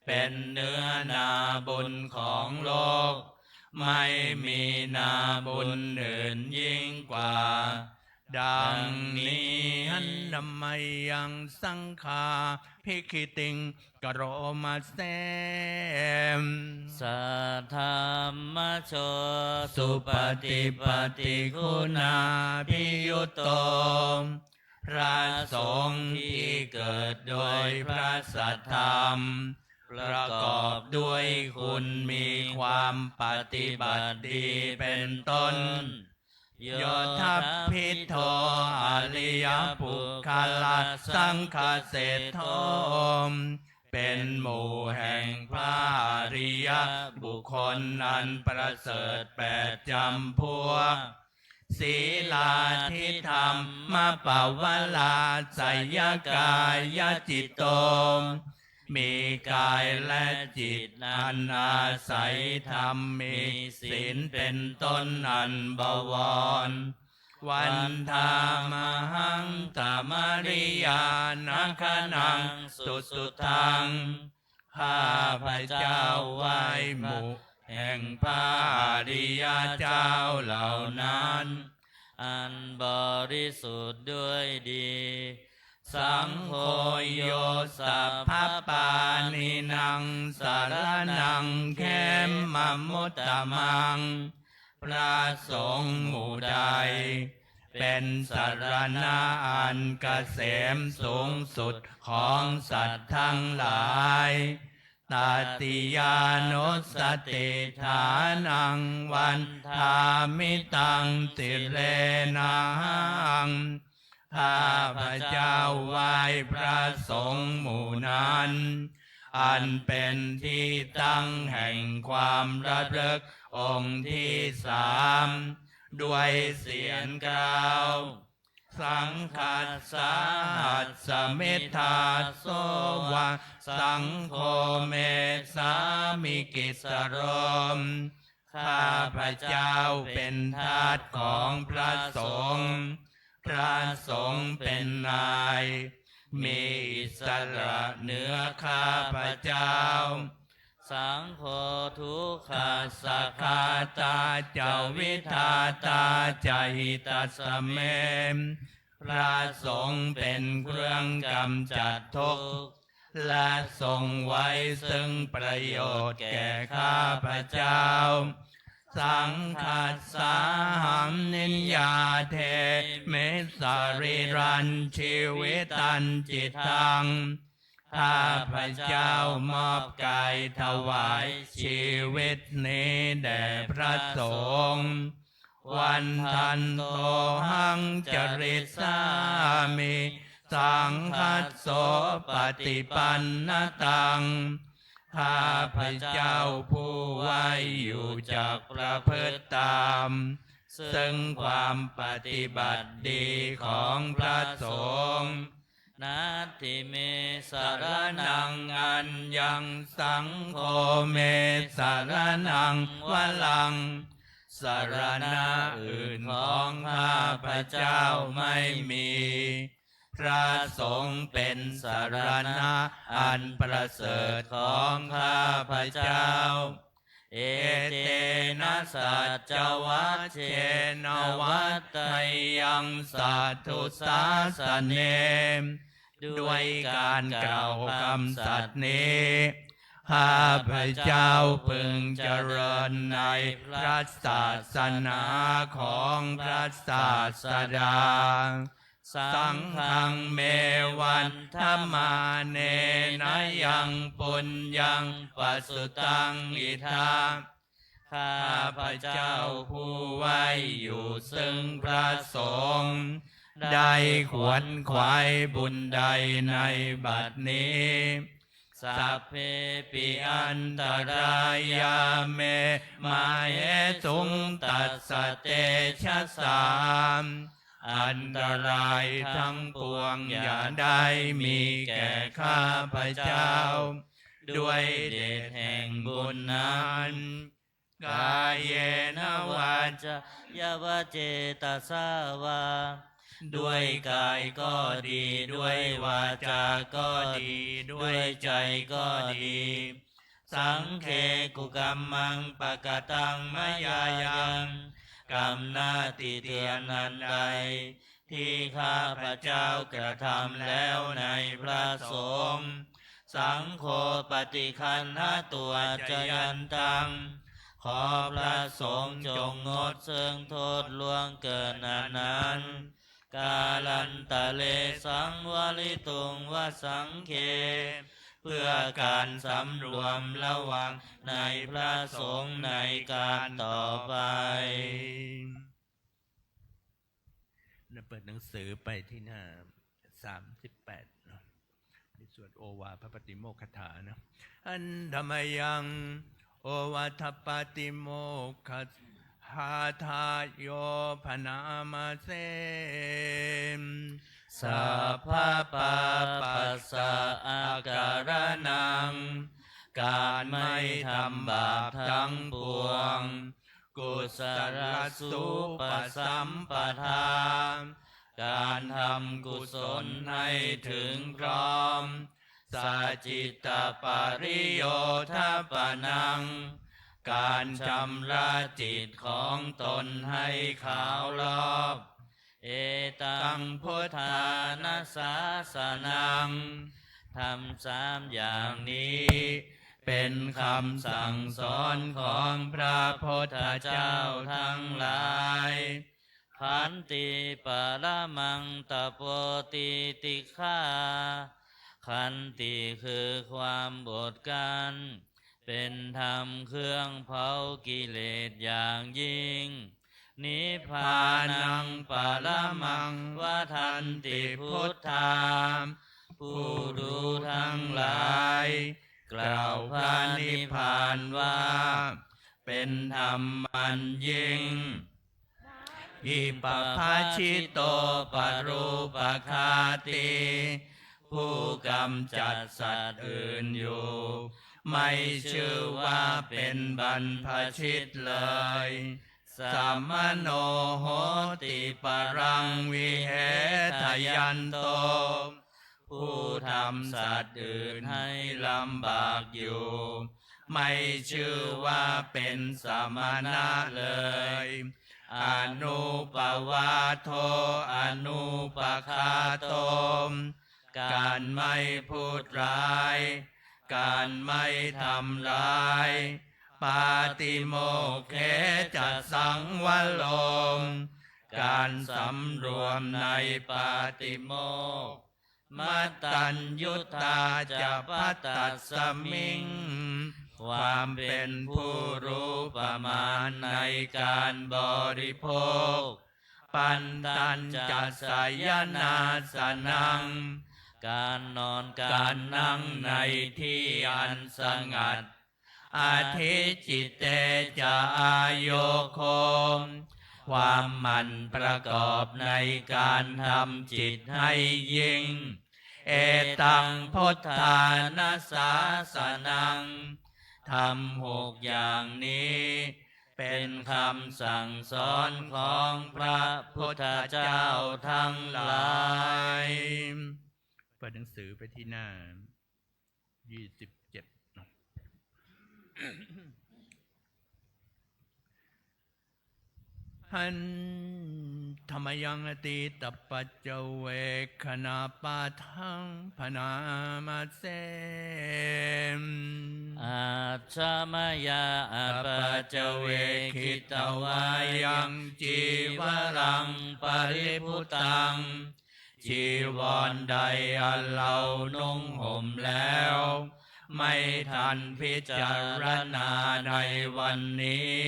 เป็นเนื้อนาบุญของโลกไม่มีนาบุญอื่นยิ่งกว่าดังนี้หันดัมมยังสังฆาภิกขิติงกโรมาเสมสัทธรรมโชสุปฏิปฏิคุณาภิยุตโตพระสงฆ์ที่เกิดโดยพระสัทธรรมประกอบด้วยคุณมีความปฏิบัติดีเป็นต้นโยทัพพิโทอริยปุคลสังฆเศรษโธเป็นหมู่แห่งพระอริยบุคคลอันประเสริฐ8จำพวกศีลาทิธรรมปวลาสยกายจิตโตมีกายและจิตอันอาศัยธรรมมีศีลเป็นต้นอันบวรวันธามหังตามริยานาคนังสุทังข้าพระเจ้าไหว้หมู่แห่งพระอริยเจ้าเหล่านั้นอันบริสุทธิ์ด้วยดี สังโฆโยสัพพปานินังสารนังเขมมะมุตตมังพระสงฆ์หมู่ใดเป็นสรณะอันเกษมสูงสุดของสัตว์ทั้งหลายตติยานุสติฐานังวันทามิตังติเรนังข้าพระเจ้าไหว้พระสงฆ์หมู่นั้นอันเป็นที่ตั้งแห่งความระลึกองค์ที่สามด้วยเสียงกล่าวสังคัสสะหัสสมิทธาโสวะสังโฆเมสามิกิสโรมข้าพระเจ้าเป็นทาสของพระสงฆ์พระสงฆ์เป็นนายมีอิสระเหนือข้าพระเจ้าสังโฆทุกขาสักขาตาเจ้าวิทาตาจหิตัสเมพระสงฆ์เป็นเครื่องกำจัดทุกข์และทรงไว้ซึ่งประโยชน์แก่ข้าพระเจ้าสังคัสสาหัมนิญญาเทเมสาริรันชีวิตันจิตตังข้าพระเจ้ามอบกายถวายชีวิตนี้แด่พระสงฆ์วันทันโตหังจริตสามิสังคัสโสปฏิปันนตังข้าพระเจ้าผู้ไว้อยู่จากประพฤติตามซึ่งความปฏิบัติดีของพระสงฆ์นาทิเมสารนังอัญญังสังโฆเมสารนังวลังสารณะอื่นของข้าพระเจ้าไม่มีพระสงฆ์เป็นสารณะอันประเสริฐของข้าพระเจ้าเอเตนะสัจจวัชเชนวัตไตยังสัตถุสาสเนด้วยการกล่าวคำสัตย์นี้ข้าพระเจ้าพึงเจริญในพระศาสนาของพระศาสดาสังฆังเมวันธรรมาเนนะยังปุญญังปัสสุตังอิทาข้าพระเจ้าผู้ไว้อยู่ซึ่งพระสงฆ์ได้ขวนขวายบุญใดในบัดนี้สัพเพปิอันตรายาเมมาเหตุงตัสสะเตชะสามอันตรายทั้งปวงอย่าได้มีแก่ข้าพระเจ้าด้วยเดชแห่งบุญนั้นกายเยนะวาจายาวะเจตสาวาด้วยกายก็ดีด้วยวาจาก็ดีด้วยใจก็ดีสังเคกุกัมมังปะกตังมยายังกรรมหน้าติเตียนนันใดที่ข้าพระเจ้ากระทำแล้วในพระสงฆ์สังโฆปฏิคันหตัวจยันตังขอพระสงฆ์จงงดซึ่งโทษล่วงเกินนั้นกาลันตะเลสังวลิตุงวสังเคเพื่อการสำรวมระวังในพระสงฆ์ในการต่อไปเปิดหนังสือไปที่หน้า38ในส่วนโอวาทพระปฏิโมกขถานะอันธรรมยังโอวาทปฏิโมกขหาทาโยพนามาเสมสัพพะปะปัสสะอาการนังการไม่ทำบาปทั้งปวงกุศลสุปสัมปทาการทำกุศลให้ถึงพร้อมสัจจิตปริโยทปนังการชำระจิตของตนให้ขาวรอบ เอตังพุทธานาสาสนังทำ3อย่างนี้เป็นคำสั่งสอนของพระพุทธเจ้าทั้งหลายขันติปรมังตโปติติฆาขันติคือความอดกันเป็นธรรมเครื่องเผากิเลสอย่างยิ่งนิพพานังปรมังวทันติพุทธาผู้ดูทั้งหลายกล่าวพระนิพพานว่าเป็นธรรมอันยิ่งอิปภาชิโตปรูปคาติผู้กำจัดสัตว์อื่นอยู่ไม่ชื่อว่าเป็นบรรพชิตเลยสัมมโนโหติปรังวิเหทยันโตผู้ทำสัตว์อื่นให้ลำบากอยู่ไม่ชื่อว่าเป็นสมณะเลยอนุปวาโทอนุปคาโตการไม่พูดร้ายการไม่ทำร้ายปาติโมกเขจะสังวโลมการสำรวมในปาติโมกข์มัตตัญยุตตาจะพัตตัสสมิงความเป็นผู้รู้ประมาณในการบริโภคปันตัญจะสายนาสนังการนอนการนั่งในที่อันสงัดอาทิจิตเตจะอาโยโคมความหมั่นประกอบในการทำจิตให้ยิ่งเอตังพุทธานาสาสนังทำ6อย่างนี้เป็นคำสั่งสอนของพระพุทธเจ้าทั้งหลายเปิดหนังสือไปที่หน้า27หันธรรมยังอติตปัจเจเวคณาปาทังพนามาเสมอาชามายาอปัจเจเวคิตวายังจีวรังปริพุตังจีวรใดอันเรานุ่งห่มแล้วไม่ทันพิจารณาในวันนี้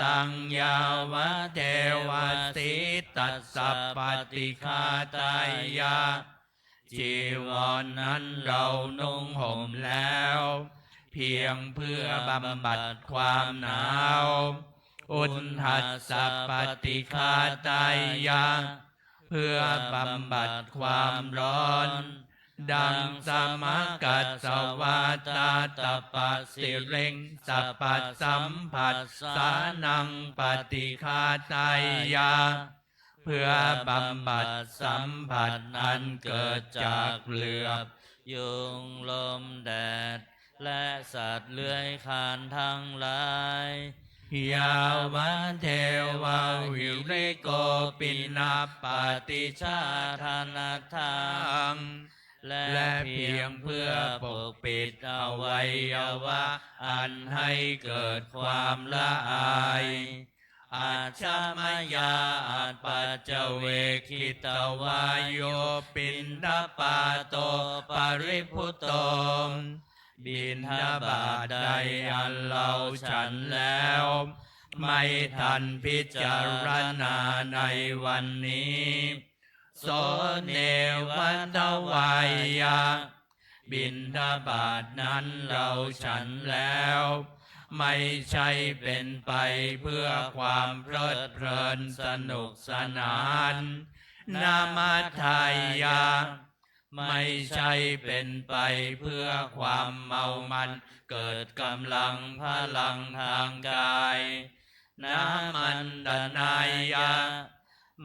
ตังยาวะเทวสิตัสสะปฏิฆาตายะจีวรนั้นเรานุ่งห่มแล้วเพียงเพื่อบำบัดความหนาวอุณหัสสะปฏิฆาตายะเพื่อบำบัดความร้อนดังสมกัสสวาตาตปัสสิเร่งสัพพสัมผัสสานังปฏิฆาตายะเพื่อบำบัดสัมผัสอันเกิดจากเหลือบยุงลมแดดและสัตว์เลื้อยคลานทั้งหลายยาวะเทวาวิริโกปินาปฏิชาธนาทังและเพียงเพื่อปกปิดอวัยวะอันให้เกิดความละอายอาชามายาอาปัจเจเวคิตวายโยปินทปาโตปริพุตโตบิณฑบาตใดอันเราฉันแล้วไม่ทันพิจารณาในวันนี้โสเนวันทวายะบิณฑบาตนั้นเราฉันแล้วไม่ใช่เป็นไปเพื่อความเพลิดเพลินสนุกสนานนามัทายะไม่ใช่เป็นไปเพื่อความเมามันเกิดกำลังพลังทางกายนามันดนายะ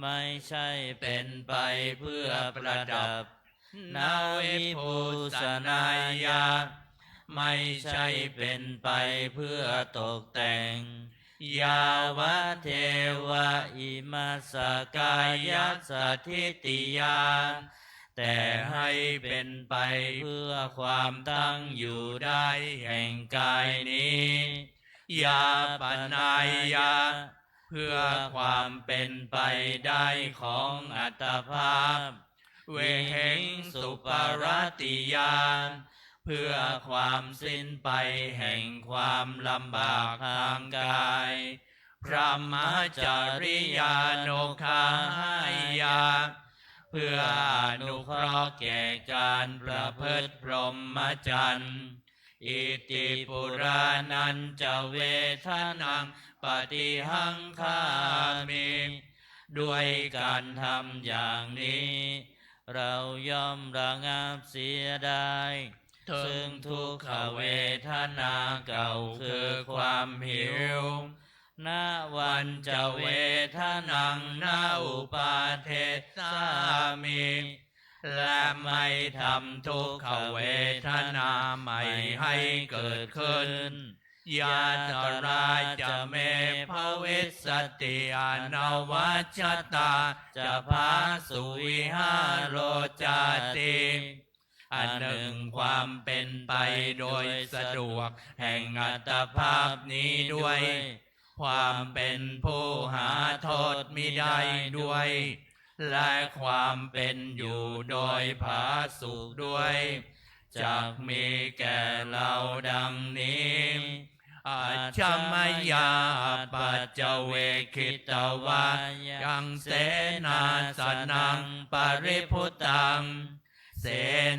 ไม่ใช่เป็นไปเพื่อประดับนาวิภูสนายะไม่ใช่เป็นไปเพื่อตกแต่ง ยาวะเทวะอิมัสสกายสัทธิติยาแต่ให้เป็นไปเพื่อความตั้งอยู่ได้แห่งกายนี้ยาปนายาเพื่อความเป็นไปได้ของอัตภาพเวหิงสุปรติยานเพื่อความสิ้นไปแห่งความลำบากทางกายพระมจาริยานุคายาเพื่ออนุเคราะห์แก่การประพฤติพรหมจรรย์อิติปุรานันจะเวทนังปฏิหังคามิด้วยการทำอย่างนี้เราย่อมระงับเสียได้ซึ่งทุกขเวทนาเก่าคือความหิวณวันจะเวทนังนาอุปาเทสามิและไม่ทำทุกขเวทนาใหม่ให้เกิดขึ้นยาตราจะเมภวิสติอนวัชตาจะพาสุวิหารโรจาติอันหนึ่งความเป็นไปโดยสะดวกแห่งอัตภาพนี้ด้วยความเป็นผู้หาโทษมิได้ด้วยและความเป็นอยู่โดยผาสุกด้วยจักมีแก่เราดังนี้อาชมยาปัจเจเวคิตวายังเสนาสนังปริพุตังเส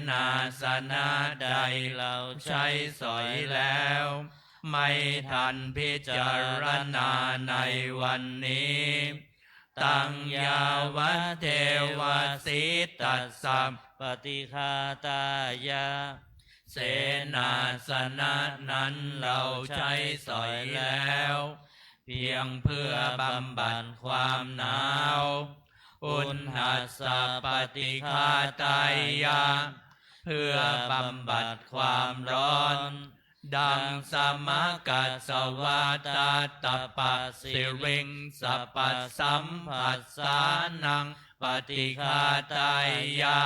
นาสนะใดเราใช้สอยแล้วไม่ทันพิจารณาในวันนี้ตังยาวะเทวสิตัสสัมปฏิฆาตายาเสนาสนะนั้นเราใช้สอยแล้วเพียงเพื่อบำบัดความหนาวอุณหัสสะปฏิฆาตายาเพื่อบำบัดความร้อนดังสมกัสสวาตาตปัสสิริงสัพพสัมผัสสานังปฏิฆาตายา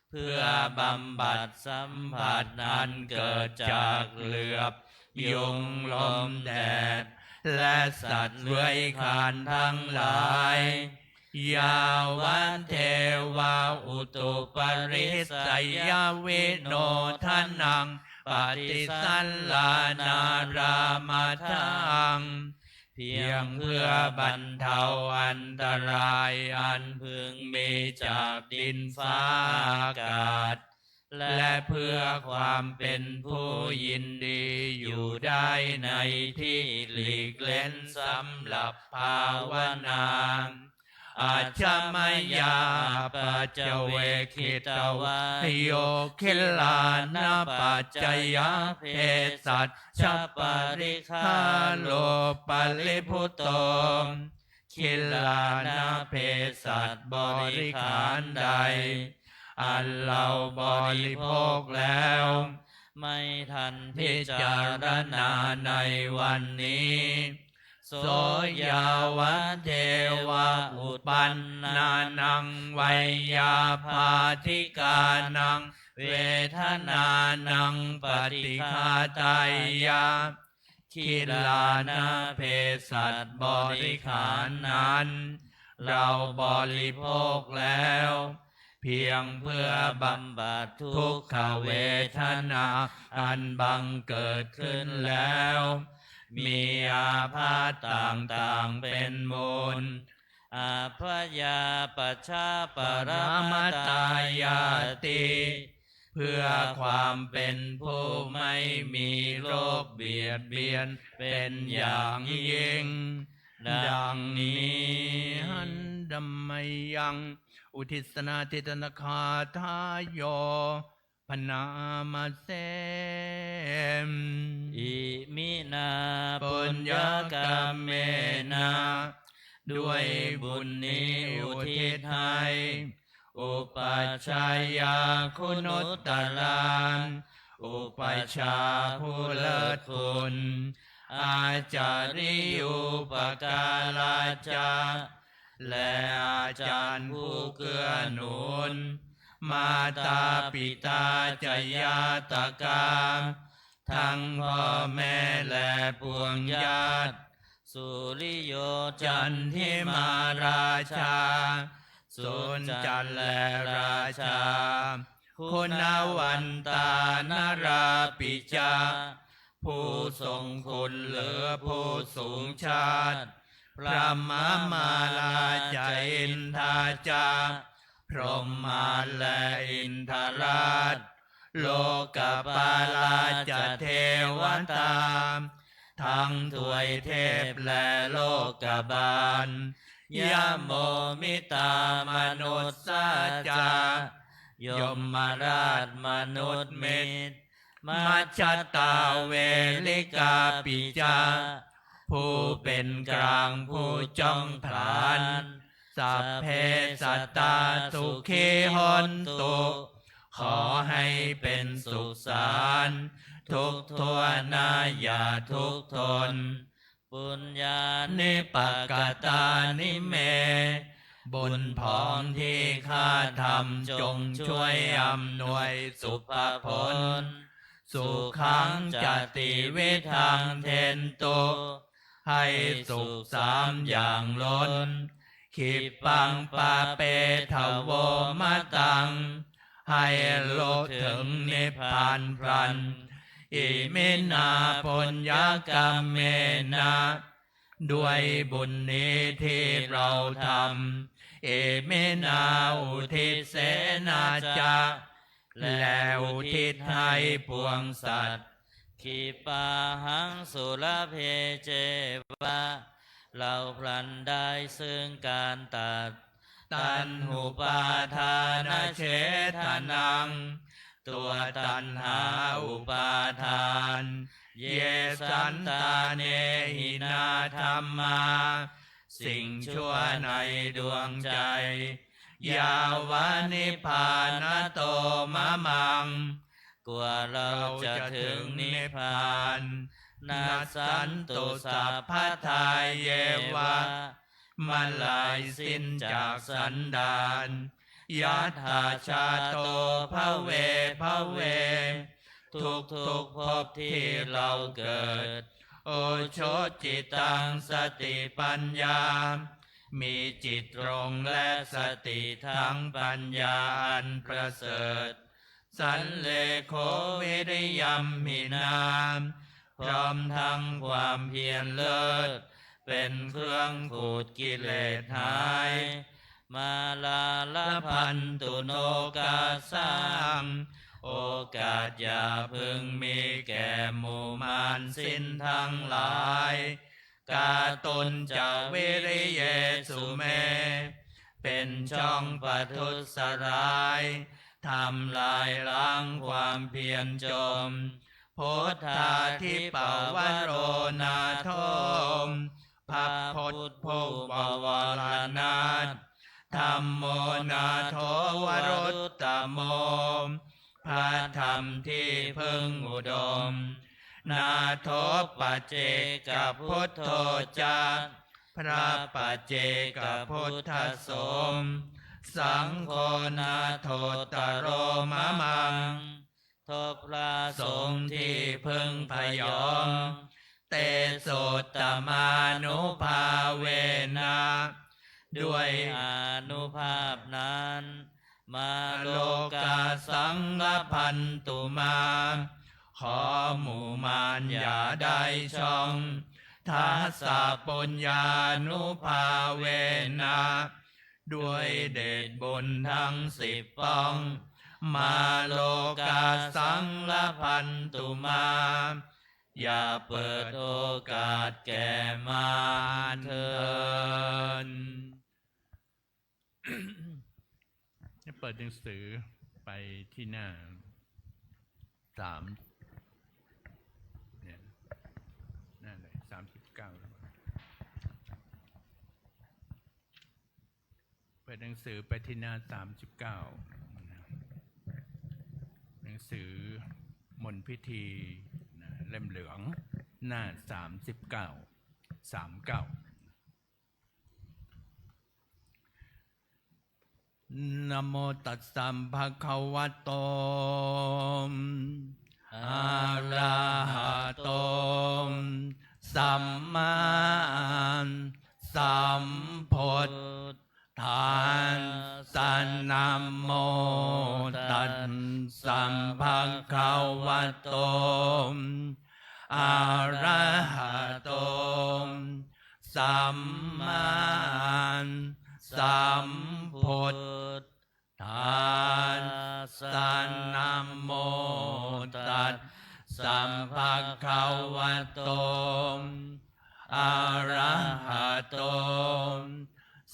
เพื่อบำบัดสัมผัสนั้นเกิดจากเหลือบยุงลมแดดและสัตว์เลื้อยคลานทั้งหลายยาวันเทวาอุตุปริสยวิโนทนังปฏิสัลลานารามาทังเพียงเพื่อบรรเทาอันตรายอันพึงมีจากดินฟ้าอากาศและเพื่อความเป็นผู้ยินดีอยู่ได้ในที่หลีกเล้นสำหรับภาวนาอาชมยาปัจเจเวคิตวาโยคิลานาปัจจยเพสัชชปริคาโลปลิพุตโตคิลานาเพสัชบริขารใดอันเราบริโภคแล้วไม่ทันพิจารณาในวันนี้โสยาวะเทวะอุปันนานังวัยยาภาธิกานังเวทนานังปฏิฆาตายาคิลานาเพสัชบริขารนั้นเราบริโภคแล้วเพียงเพื่อบำบัดทุกขเวทนาอันบังเกิดขึ้นแล้วมีอาพาธต่างๆเป็นมูลอาพยาปัชชาปรมาตายาติเพื่อความเป็นผู้ไม่มีโรคเบียดเบียนเป็นอย่างยิ่งดังนี้หันดัมมยังอุทิศนาทิตนาคาทายโยพนามาเสมอิมินาปุญญกรรมเมนะด้วยบุญนี้อุทิศให้อุปัชฌายาคุณุตตรานอุปัชฌาย์ผู้เลิศคุณ อาจาริยุปการาจาและอาจารย์ผู้เกื้อหนุนมาตาปิตาจยาตกาทั้งพ่อแม่และปวงญาติสุริโยจันทิมาราชาสุนจันทร์และราชาคุณวันตานราปิจาผู้ทรงคุณเหลือผู้สูงชาติพระมาลาจาอินทาจาพรหมาและอินทราชโลกปาลาจเทวตาทั้งถวยเทพและโลกบาลยะโมมิตามนุษย์สาจายมราชมนุษย์มิตรมัจจตาเวลิกาปิจาผู้เป็นกลางผู้จ้องผลานสัพเพสัตตาสุขีหนตุขอให้เป็นสุขสารทุกทั่วหน้าอย่าทุกทนปุญญานิปักกตานิเมบุญพองที่ข้าทำจงช่วยอำนวยสุภผลสุขังจติวิทังเทนตุให้สุขสามอย่างล้นขิปังปาเปทโวมะตังให้โลกถึงนิพพานพลันอิมินาปุญญกรรมเมนะด้วยบุญนี้ที่เราทำอิมินาอุทิศเสนาจะและอุทิศให้ปวงสัตว์ขีปาหังสุรเพเจวะเราพลันได้ซึ่งการตัดตัณหุปาทานเฉทนังตัวตัณหาอุปาทานเยสันตาเนหินาธรรมาสิ่งชั่วในดวงใจยาวานิพพานโตมะมังกว่าเราจะถึงนิพพานนาสันตุสัพพทายเยวะมันลายสิ้นจากสันดานยัตถาชาโตภเวภเวทุกภพที่เราเกิดโอโชจิตังสติปัญญามีจิตตรงและสติทั้งปัญญาอันประเสริฐสันเลโควิริยัมมินามพร้อมทั้งความเพียรเลิศเป็นเครื่องขูดกิเลสหายมาลาลพันตุโนกาสังโอกาสอย่าพึงมีแก่หมู่มารสิ้นทั้งหลายกาตนจะวิริเยสุเมเป็นช่องปัทุสร้ายทำลายล้างความเพียรจมพุทธาทิปวโรนาโทมพระพุทธผู้บวรนาถธัมโมนาโทวรุตตโมพระธรรมที่พึงอุดมนาโทปัจเจกพุทโธจักพระปัจเจกพุทธสมสังโฆนาโทตโรมะมังทพระสงฆ์ที่พึงพยอมเตโสตมานุภาเวนะด้วยอนุภาพนั้นมาโลกาสังฆพันตุมาขอหมู่มารอย่าได้ช่องทัสสะปัญญานุภาเวนะด้วยเดชบุญทั้ง10ป้องมาโลกาสังฆพันตุมาอย่าเปิดโอกาสแก่มารเถิด เปิดหนังสือไปที่หน้า3เนี่ยหน้าไหน39เปิดหนังสือไปที่หน้า39หนังสือมนต์พิธีเล่มเหลือง หน้า39 นะโมตัสสะภะคะวะโตอะระหะโตสัมมาสัมพุทธัสสะนะโมตัสสะภะคะวะโตอะระหะโตสัมมาสัมพุทธัสสะนะโมตัสสะภะคะวะโตอะระหะโต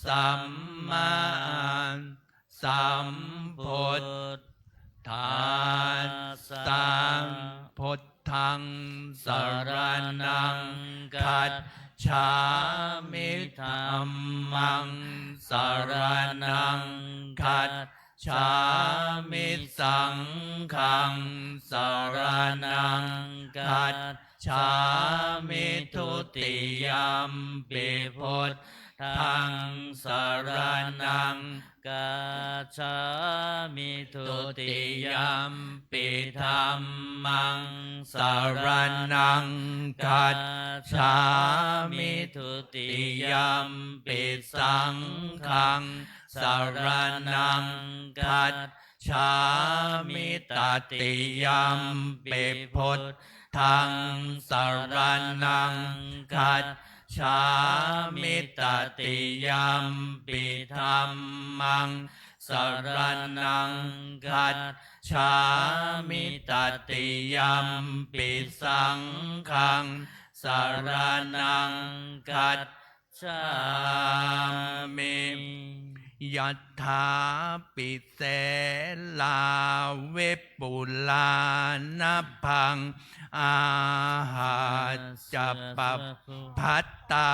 สัมมาสัมพุทธัสสะพุทธังสรณังคัจฉามิธัมมังสรณังคัจฉามิสังฆังสรณังคัจฉามิทุติยัมปิพุทธังสรณังคัจฉามิทุติยัมปิธัมมังสรณังคัจฉามิทุติยัมปิสังฆังสรณังคัจฉามิตติยัมปิพุทธังสรณังคัจฉามิตติยัมปิธัมมังสรณังคัจฉามิตติยัมปิสังฆังสรณังคัจฉามิยัตถาปิเสลาเวปุลานะพังอาหาจัปพัตตา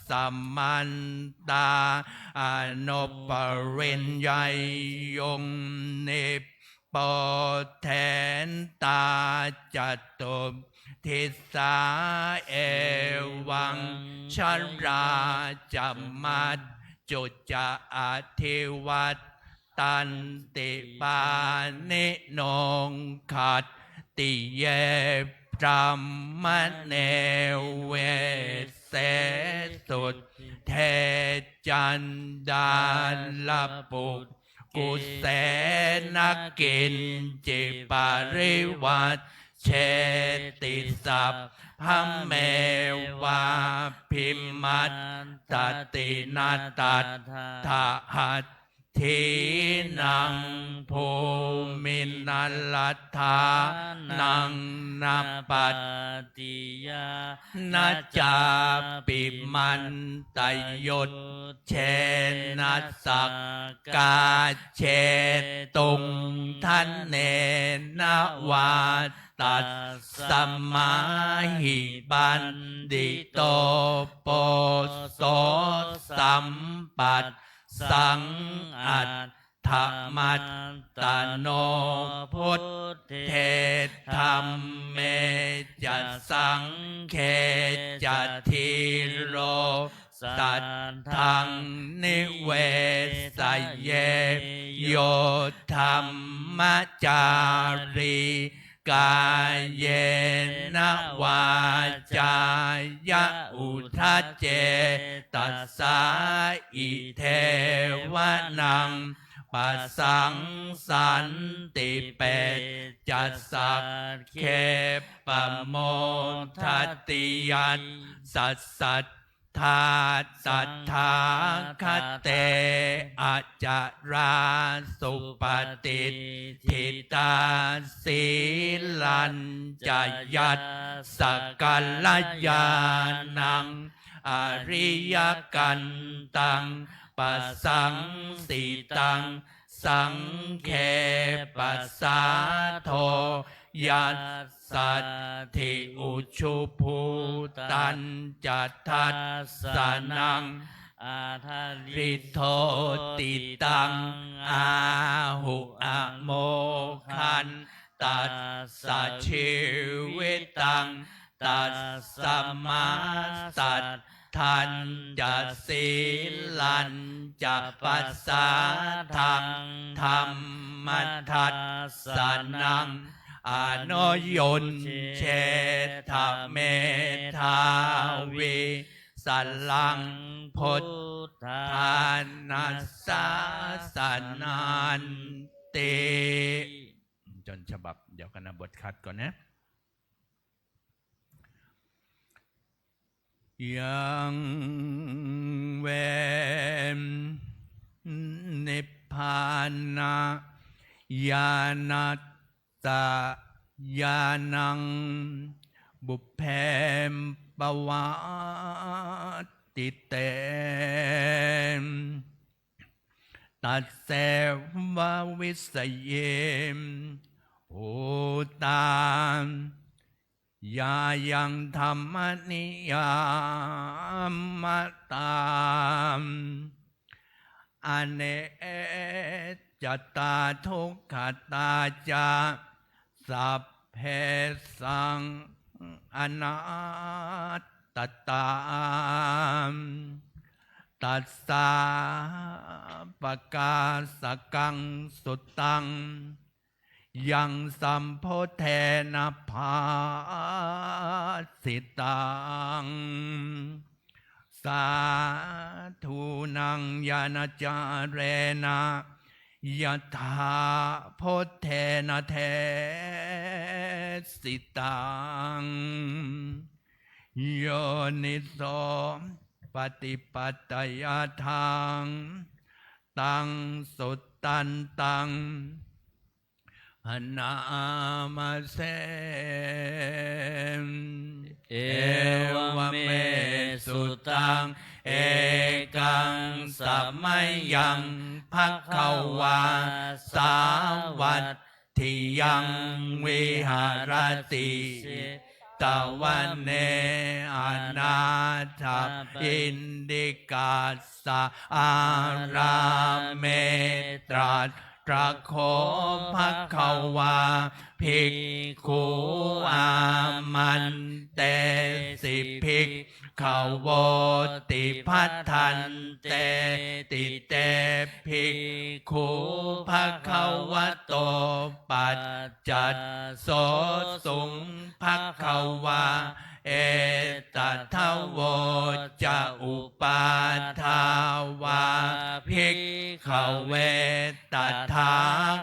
สัมมันตาอนุปริญญายงเนปแทนตาจัตุทิสาเอวังชราจัมมัดจุจจะอธิวัตตันติปานิโนงขัดติเยพรหมเนเวเสสุดเทจันดาลปุกุเสนกินจิปาริวัตเชติสัพพเมวาพิมัตตตินาตัตถะหัตถีนังภูมินัลลัทธานังนัปปติยานาจาปิมันตยุตเชนัสสกกาเชตุงทันเนนวาตัสสมาหิบันดิโตโปโสสัมปัตสังอัตถมัตตโนพุทเทธัมเมจัสสังเคจัตถิโรสัทธังนิเวสเยโยธัมมจารีกายเยนะวาจายะอุทัจเจตัสสาอิเทวนังปัสสังสันติเปจัสสักเคปโมทัตติยันสัสสัทธาสัทธาคเตอาจาราสุปฏิทิตาสีลันจยัตสกัลลยานังอริยกันตังปัสสังสิตังสังเคปัสสาโทยัสสัทธิอุชุภูตัญจัตถัสสะนังอาทาริโทติตังอาหุอะโมคันตัสสะชีวิตัง ตัสสะมาสัทธันจะศีลันจะปัสสะทังธัมมัทธัสสะนังอโนยนเชทะเมทาวิสัลลังพุทธานัสสะสนันติจนฉบับเดี๋ยวกันนะบทคัดก่อนนะยังเวนนิพพานะญาณัตตะญาณังบุพเพมปวาติเตตัสเสวะวิสเยมโหตามยายังธรรมนิยามตามอเนจตาทุกขตาจาสัพเพสังอนัตตาตัสสะปะกาสกังสุตังยังสัมโพเทนะภาสิตังสาธุนังยานาจาเรนะยะถาโพเทนะเทสิตังโยนิโสปฏิปัตตยทังตังสุตตันตังอนามาเสเอวเมสุตังเอกังสัมมัยยังภัคคะวาสาวัตถิยังวิหารติตะวันเนอนาถอินดิกาสะอาราเมตรัสตระโคภัคคะวาภิกขุอามันเตสิภิกขโวติภัทธันเตติเตภิกขุภัคคะวะโตปัจจัสโสสุงภัคคะวาเอตัทธโวจะอุปาทาวาภิกขเวตัทธา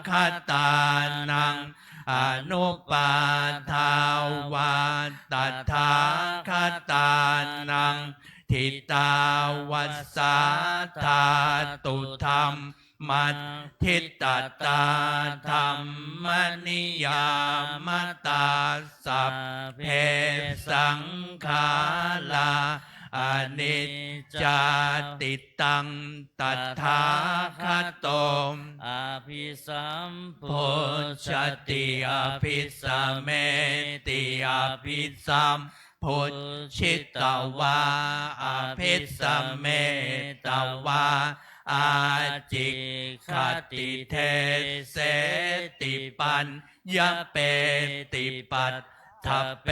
คตานังอนุปาทาวาตัทธาคตานังทิตาวัสสาธาตุธรรมมัทธิตตาธรรมนิยามตาสัพเพสังขาราอนิจจาติตังตัทธาคโตอภิสัมโพชติอภิสัมเมติอภิสัมพุชิตวาอภิสัมเมตวาอาจิคติเทเสติปัญญเปติปัตถเป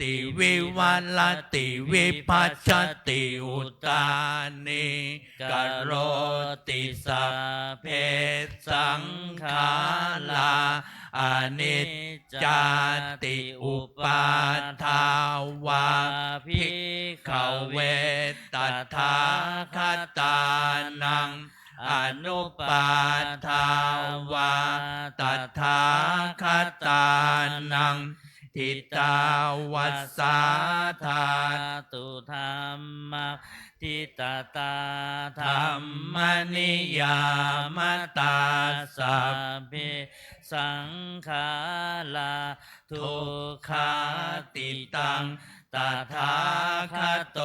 ติวิวัลติวิปัสสติอุตานิกโรติสัพเพสังขาราอนิจจาติอุปาทาวาภิกขเวตัทธาคตานังอนุปาทาวาตัทธาคตานังทิตาวัสสาธาตุธรรมทิตตาธรรมนิยามตาสัพเพสังขาราทุกขาติตังตถาคโต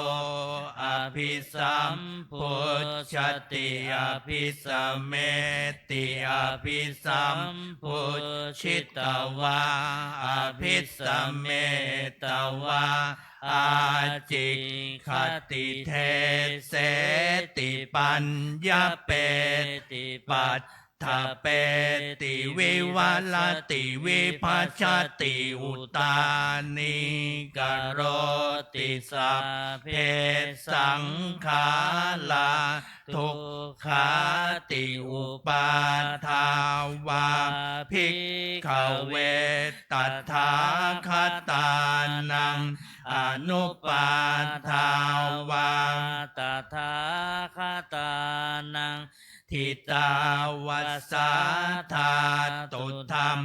อภิสัมพุชติอภิสัมเมติอภิสัมพุชิตวาอภิสัมเมตวาอาจิคติเทเสติปัญญเปติปัตถ ทเปติวิวัลติวิภัชชติอุตานิกโรติสัพเพสังขาราทุกขาติอุปาทาวาภิกขเวตถาคตานังอนุปาทาวาตถาคตานังทิตาวัสสาธาตุธรรม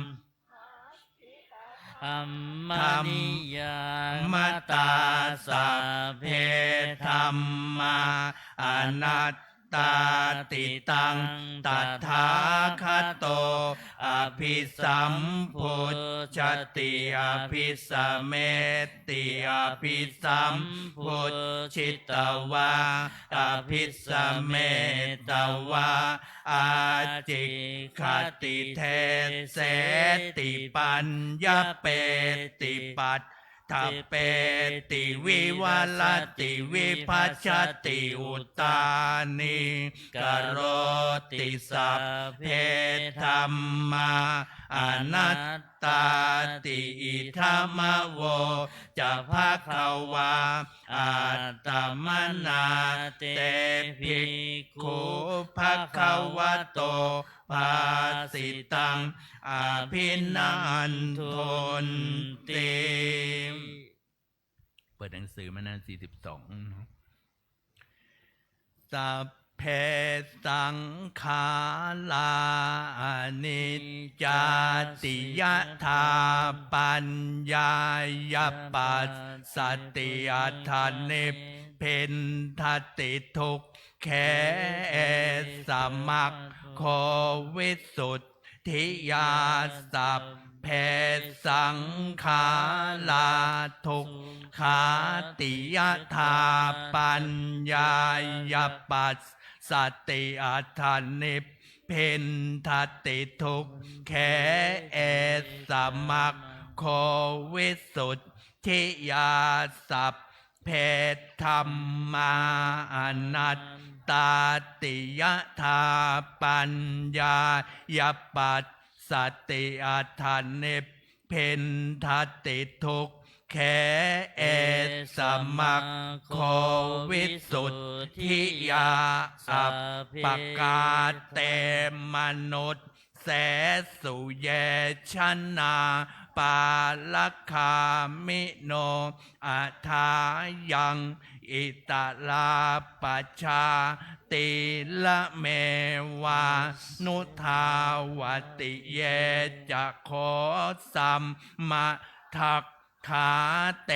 อัมมานิยามตาสัพเพธัมมาอนัตตาติตังตถาคโตอภิสัมพุชติอภิสเมติอภิสัมพุชิตวาอภิสเมตวาอาจิคติเทเสติปัญญเปติปัตถเปติวิวัลติวิภัชชติอุตานิกโรติสัพเพธัมมาอนัตตาติอิธัมมโวจะภควาอัตตมนาเตภิกขุภควโตภาสิตังอภินันทุนติเปิดหนังสือมาหน้า42สัพเพสังขารานิจจติยถาปัญญายปัสสติอัฏฐานิพพินทติทุกแขสมัคโควิสุทธิยาสัพเพสังขาราทุกขาติยถาปัญญายปัสสติอัฏฐานิพพินทติทุกแขสมัคโควิสุทธิยาสัพเพธัมมาอนัตตาติยถาปัญญายปัสสติอัฏฐานิพพินทติทุกแขสมัคโควิสุทธิยาสัพปกาเตมนุษย์แสสุเยชนาปาลคามิโนอัฏฐายังอิตลาปัชชาติละเมวานุทาวติเยจะโคสัมมาทักขาเต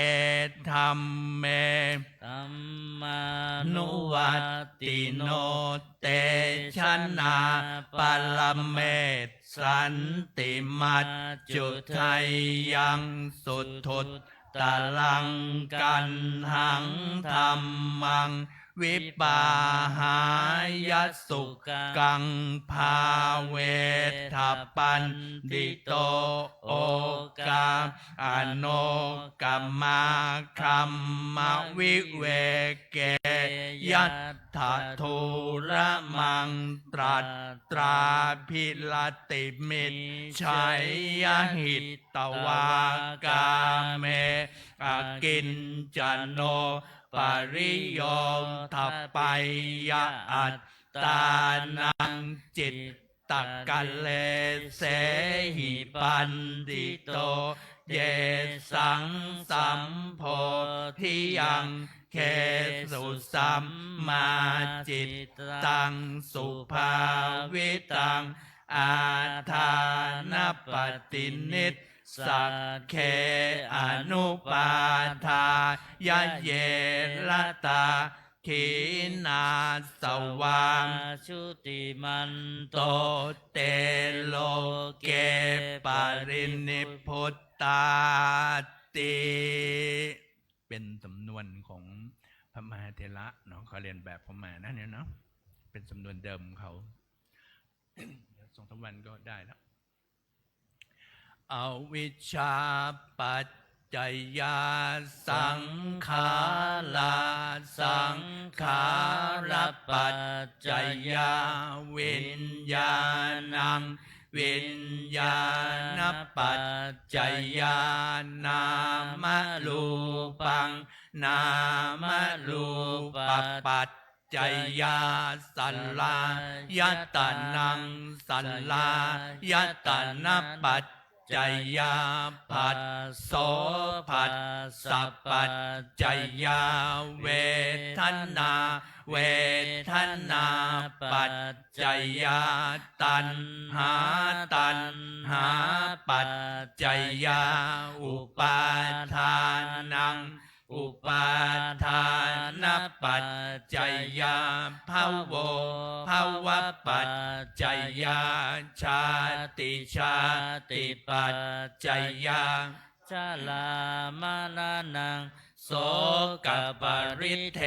ธัมเมธัมมานุวัตติโนเตชนาปรเมตสันติมัจจุทัยยังสุทุตตะลังกันหังธัมมังวิปาหายสุกังภาเวทปันดิโตโอกาอโนกัมมาคัมมวิเวเกยัตถะทูระมังตรัสตราพิลติมิตชัยยหิตตวากาเมอากินจันโนปริโยทัปปยะอัตตานังจิตตะกัลเลเสหิปันติโตเยสังสัมโพธิยังเคสุสัมมาจิตตังสุภาวิตังอาทานปฏินิสสักเคอนุปาทายะเยละตาขีนาสวังชุติมันโตเตโลเกปรินิพพุตตาติเป็นสำนวนของพระมหาเถระเนาะเขาเรียนแบบพระมหานั่นเนี่ยเนาะเป็นสำนวนเดิมเขา 2-3 วันก็ได้แล้วอวิชชาปัจจยาสังขาราสังขารปัจจยาวิญ ญาณังวิญญาณปัจจยานามรูปังนามรูปปัจจยาสัลลายตานังสัลลายตานปัจจยาผัสโสผัสสะปัจจยาเวทนาเวทนาปัจจยาตัณหาตัณหาปัจจยาอุปาทานังอุปาทานปัจจยาภวภวปัจจยาชาติชาติปัจจยาชาลามานนังโสกปริเท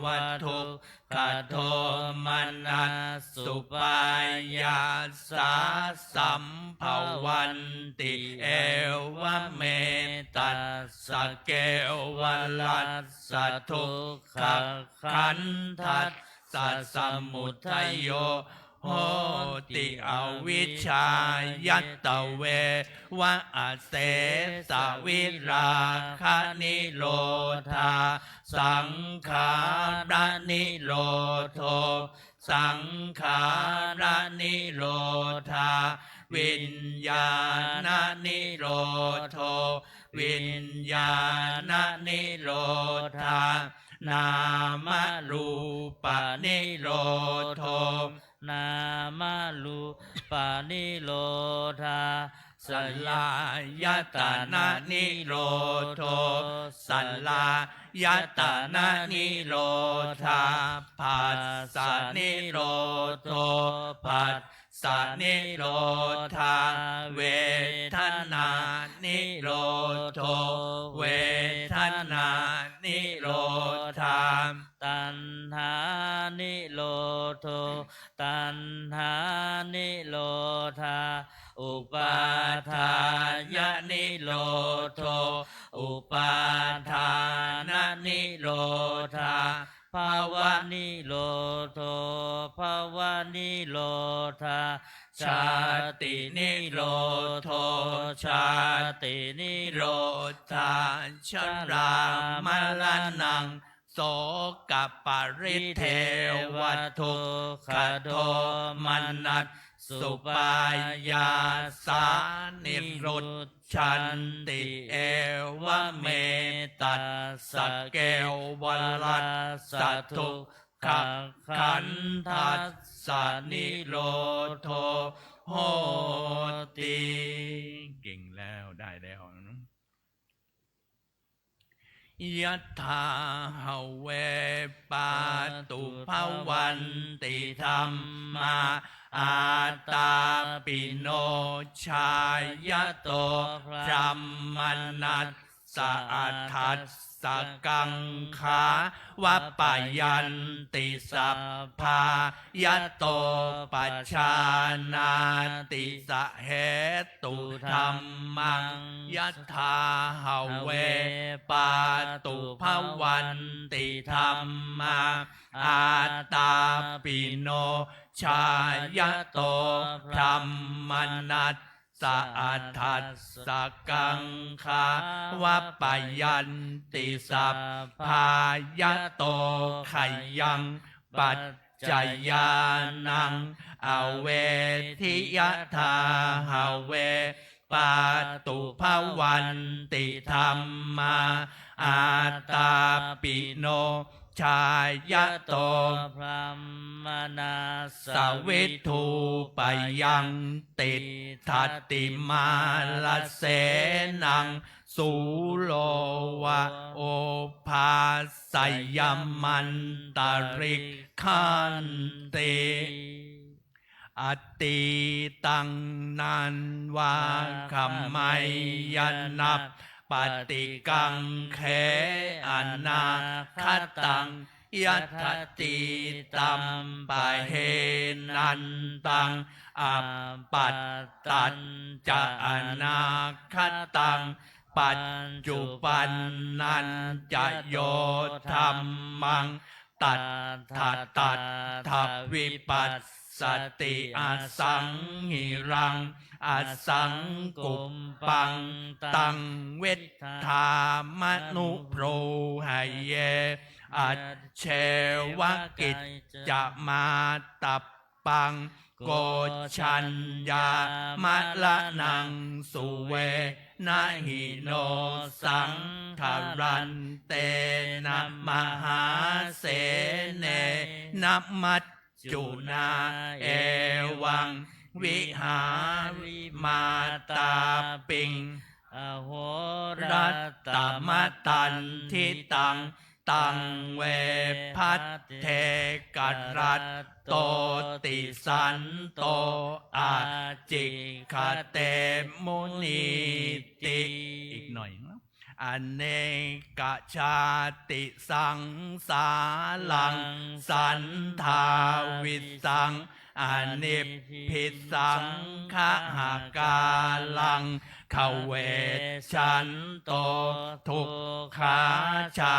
วทุกขโทมนัสสุปายาสาสัมภวันติเอวเมตัสสะเกวลัสสะทุกขขันธัสสะสมุทัยโยโหติอวิชชายัตตเววะอาเสสวิราคะนิโรธาสังขารานิโรโธสังขารานิโรธาวิญญาณนิโรโธวิญญาณนิโรธานามรูปนิโรโธนามรูปนิโรธาสัลลายตานานิโรโธสัลลายตานานิโรธาปัสสะนิโรโธปัสสะนิโรธาเวทนานิโรโธเวทนานิโรธาตัณหานิโรโธตัณหานิโรธาอุปาทายนิโรโธอุปาทานนิโรธาภาวะนิโรโธภาวะนิโรธาชาตินิโรโธชาตินิโรธาชรามรณังโสกปริเทวทุกขโทมนัสสุปายาสานิรุตชันติเอวเมตัสสะเกวลัสสะทุกขขันธัสสะนิโรโธโหติเก่งแล้วได้แล้วนะยัตถาหาเวปาตุภวันติธรรมาอาตาปิโนชายโตพระมนัสสะอัฏฐัสสะกังขาวะปะยันติสัพพายโตปัจฉานาติสะเหตุธัมมังยัตถาหาเวปาตุภวันติธัมมาอาตาปิโนชายโตพระมนัสสะอัฏฐัสสะกังขาวะปะยันติสัพพายโตไขยังปัจจยานังอเวทิยถาหาเวปาตุภวันติธัมมาอาตาปิโนชายโตพระมนัสสวิทูปยังติทัตติมาลเสนังสุโลวะโอภาสยมันตริขันติอติตังนันวาคัมไมยนับปฏิกังเขอนาคตังยัตติตัมปะเหนันตังอัปปัตตัญจะอนาคตังปัจจุปันนันจะโยธัมมังตัทธะตัทธวิปัสส สติอสังหิรังอสังกุปปังตังเวทธามนุโพรหายเยอัจเชวกิจจะมาตับปังโกชัญญามะละนังสุเวนะหิโนสังขรันเตนะมหาเสเนนะมัจจุนาเอวังวิหาริมาตาปิงอโหรัตตมตันทิตังตังเวพัทเทกัตรัตโตติสันโตอาจิคเตมุนีติอีกหน่อยนะอเนกชาติสังสาลังสันทาวิสังอนิพพิสังขหากาลังขเวชันโตทุกขาชา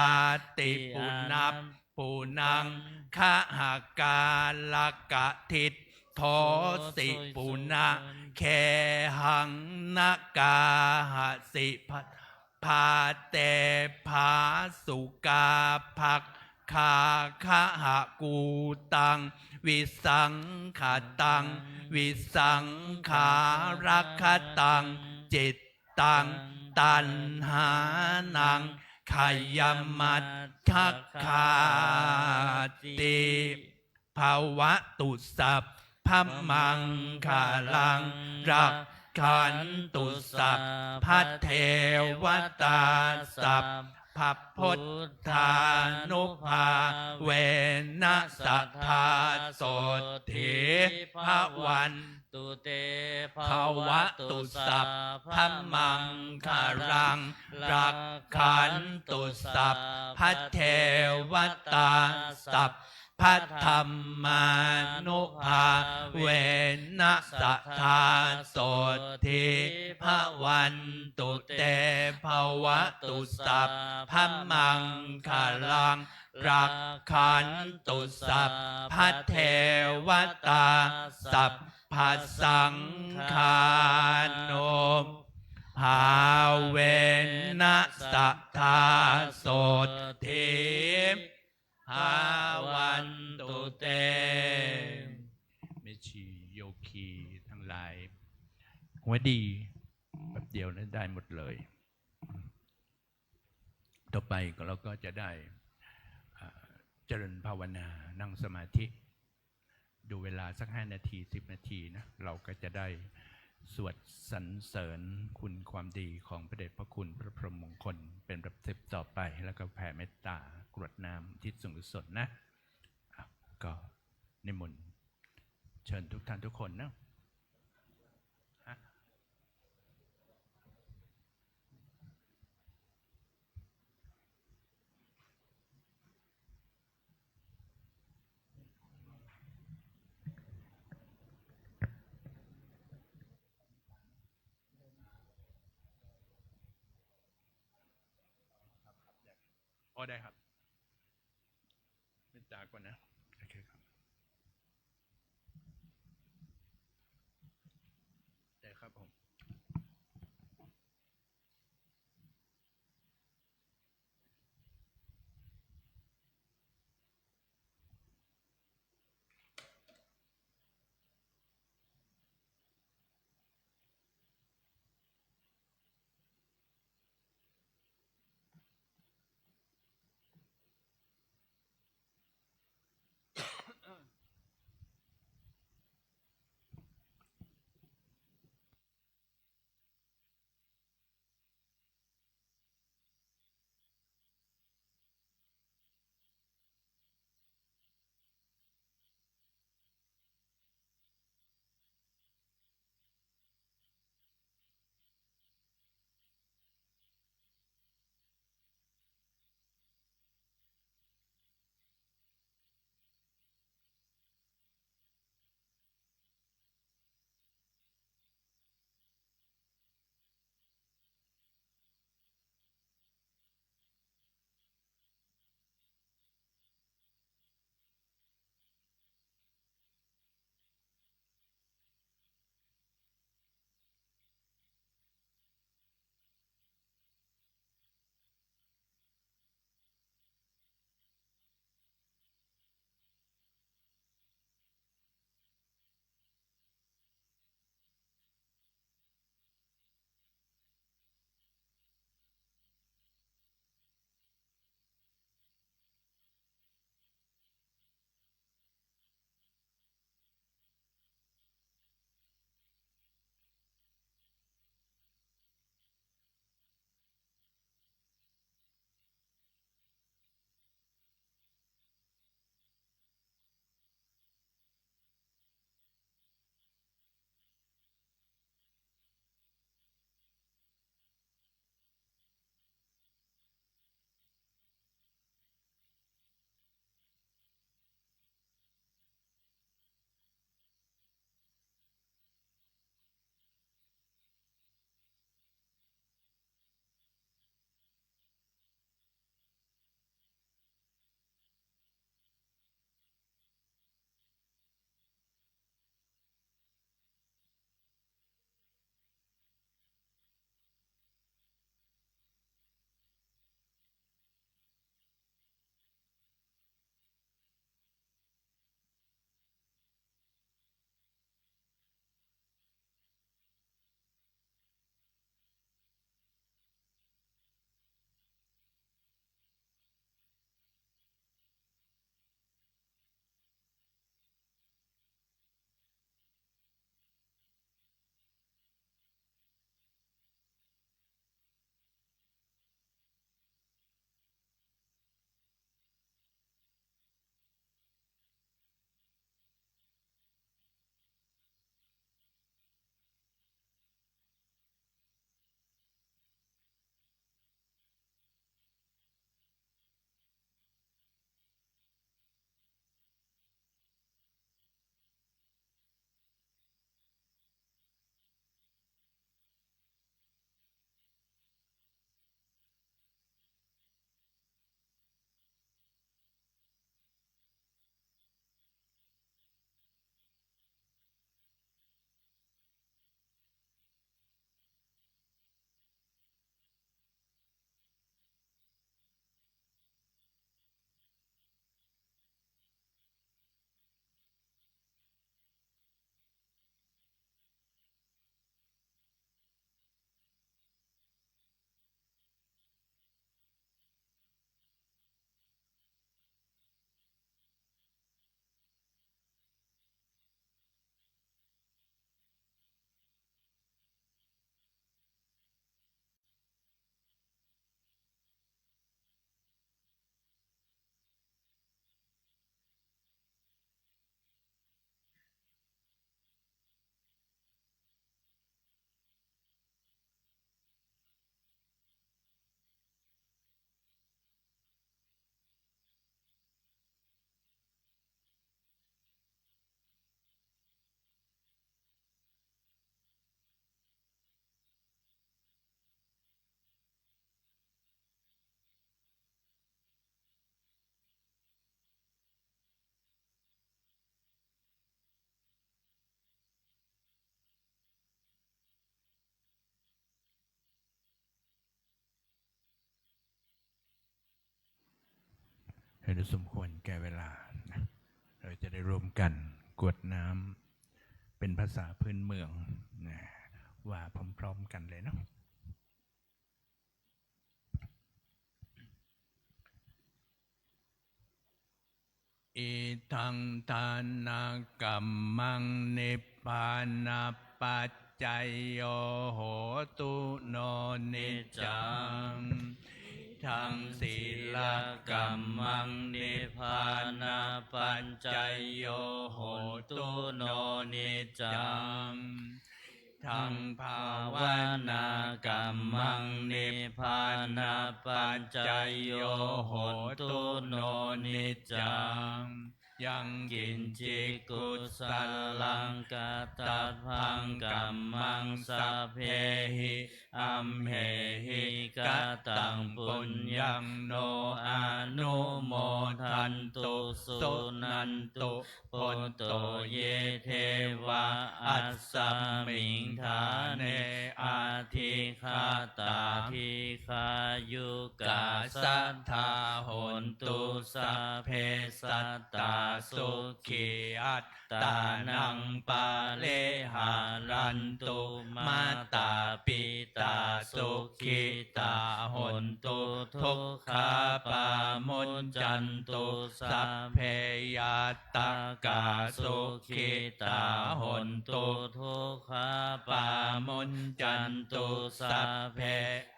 ติปุนับปุนังขหากาลกะทิตโทสิปุนะเคหังนกาหสิพาเตภาสุกาภักคาคหะกูตังวิสังขตังวิสังขารักขตังจิตตังตัณหานังขยมัตถักขาติภาวะตุสัพพมังคาลังรักขันตุสัพพเทวตาสัพพพุทธานุภาเวนะสัทธาโสถิภวันตุเตภวะตุสัพพมังคารังรักขันตุสัพพเทวตาสัพพัทธรรมานุภาเวนะสัทธาโสทิภวันตุเตภวะตุสัพพมังคารังรักขันตุสัพพเทวตาสัพพสังฆานุภาเวนะสัทธาโสทิภาวันตุเตเมชีโยคีทั้งหลายหัวดีแบบเดียวนั้นได้หมดเลยต่อไปเราก็จะได้เจริญภาวนานั่งสมาธิดูเวลาสัก5 นาที10 นาทีนะเราก็จะได้สวดสรรเสริญคุณความดีของพระเดชพระคุณพระพรหมมงคลเป็นแบบเซปต่อไปแล้วก็แผ่เมตตากรวดน้ำทิศส่วนกุศลนะก็นิมนต์เชิญทุกท่านทุกคนนะอ๋อได้ครับเมตตาก่อนนะโอเคครับได้ครับผม จะสมควรแก่เวลานะเราจะได้รวมกันกรวดน้ำเป็นภาษาพื้นเมืองนะว่าพร้อมๆกันเลยเนาะอิทังทานากัมมังนิพพานาปัจจัยโยโหตุโนนิจจังทังศีลกัมมังนิพพานาปัจจัยโยโหตุโนนิจจังทังภาวนากัมมังนิพพานาปัจจัยโยโหตุโนนิจจังยังกินจิกุสลังกตัดพังกัมมังสัพเพหิอัมเหหิกตังปุญญังโนอนุโมทันตุสุนันตุปุตโตเยเทวะอัสสมิงธาเนอาทิคาตาทิคายุกาสัทธาโหนตุสัพเพสัตตาสุขีอัตตานังปาเลหารันตุมาตาปิตาสุขิตาโหนตุทุกขาปามุจจันตุสัพเพยาตากาสุขิตาโหนตุทุกขาปามุจจันตุสัพเพ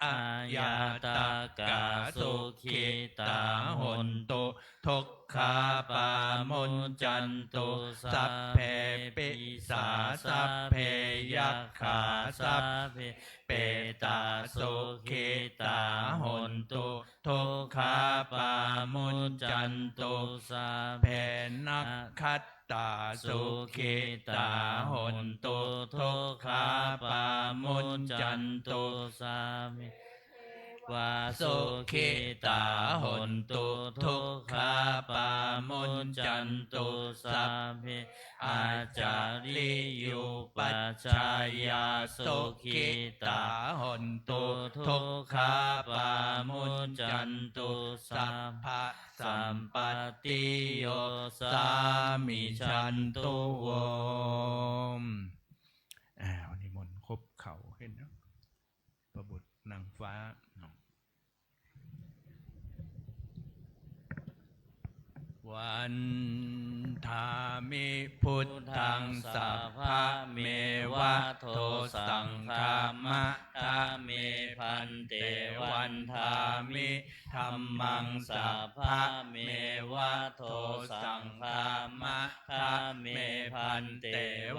อายาตากาสุขิตาโหนตุทุกขาปามุจจันตุสัพเพปิสาสัพเพยัคขาสัพเพเปตาสุขิตาโหนตุทุกขาปามุจจันตุสัพเพนักขัตตาสุขิตาโหนตุทุกขาปามุจจันตุสัพเพวาสุขิตาโหนตุทุกขาปามุจจันตุสัพเพอาจาริยุปัชฌายาสุขิตาโหนตุทุกขาปามุจจันตุสัพพะสัมปติโยสามิชันตุโวมวันนี้มนต์ครบเข่าเห็นนะประบุตรนางฟ้าวันธามิพุทธังสัพพะเมวะโทสังฆามะธาเมพันเตวันธามิธัมมังสัพพะเมวะโทสังฆามะธาเมพันเต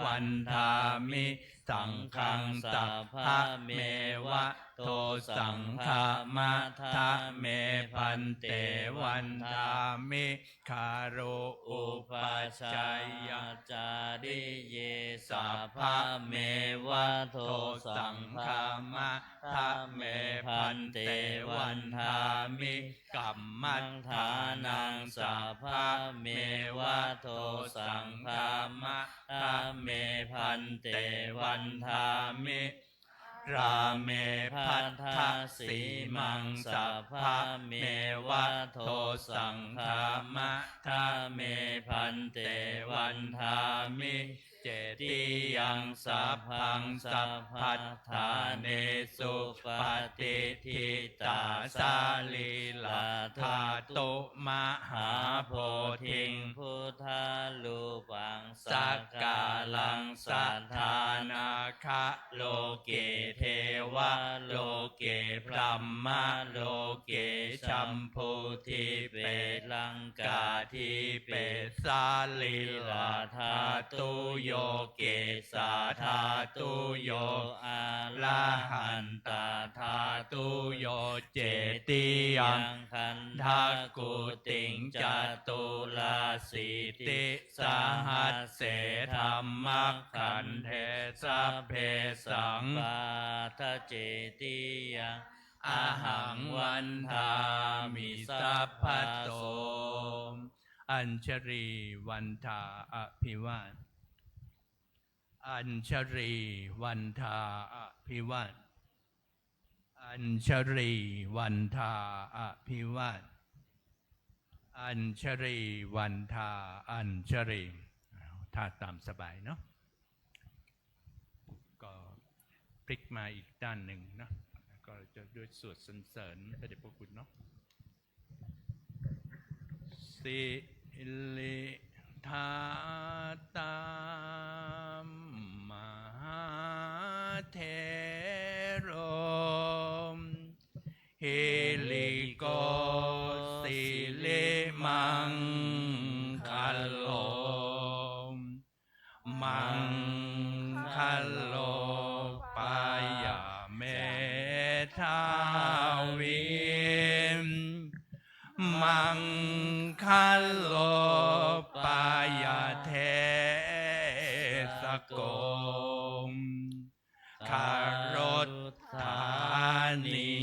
วันธามิสังฆังสัพพะเมวะโทสังฆามะธาเมพันเตวันธามิคาโรอุปัชฌายาจาริเยสัพพะเมวะโทสังฆามะธาเมพันเตวันธามิกัมมัฏฐานังสัพพะเมวะโทสังฆามะธาเมพันเตวันธามิราเมพัทธสีมังสัพพะเมวะโทสังฆามะธาเมพันเตวันธามิเจติยังสัพพังสัพพัทธาเนสุปฏิทิตาสาลีลาธาตุมหาโพธิงพุทธาลูปังสักกาลังสัทธานาคะโลเกเทวะโลเกพรหมะโลเกชัมพูทิเปลังกาทิเปสาลีลาธาตุโยเกสาธาตุโยอาลาหันตาธาตุโยเจติยังคันทากุติงจตุลาสิติสหัสเสธรรมขันเทสัพเพสังปาทเจติยังอาหังวันธามิสัพพโตอัญชรีวันธาอภิวาทอัญชรีวันธาอภิวาทอัญชรีวันธาอภิวาท อัญชรีวันทาอัญชรีถ้าตามสบายเนาะก็พลิกมาอีกด้านหนึ่งนะก็จะด้วยสวดสรรเสริญพระเดชพระคุณเนาะสิริธาตามมหาเทโรเฮลิโกสิลิมังคัลโลมังคัลโลปายาเมธาวิมังคัลโลปายาเทสโกคารถานี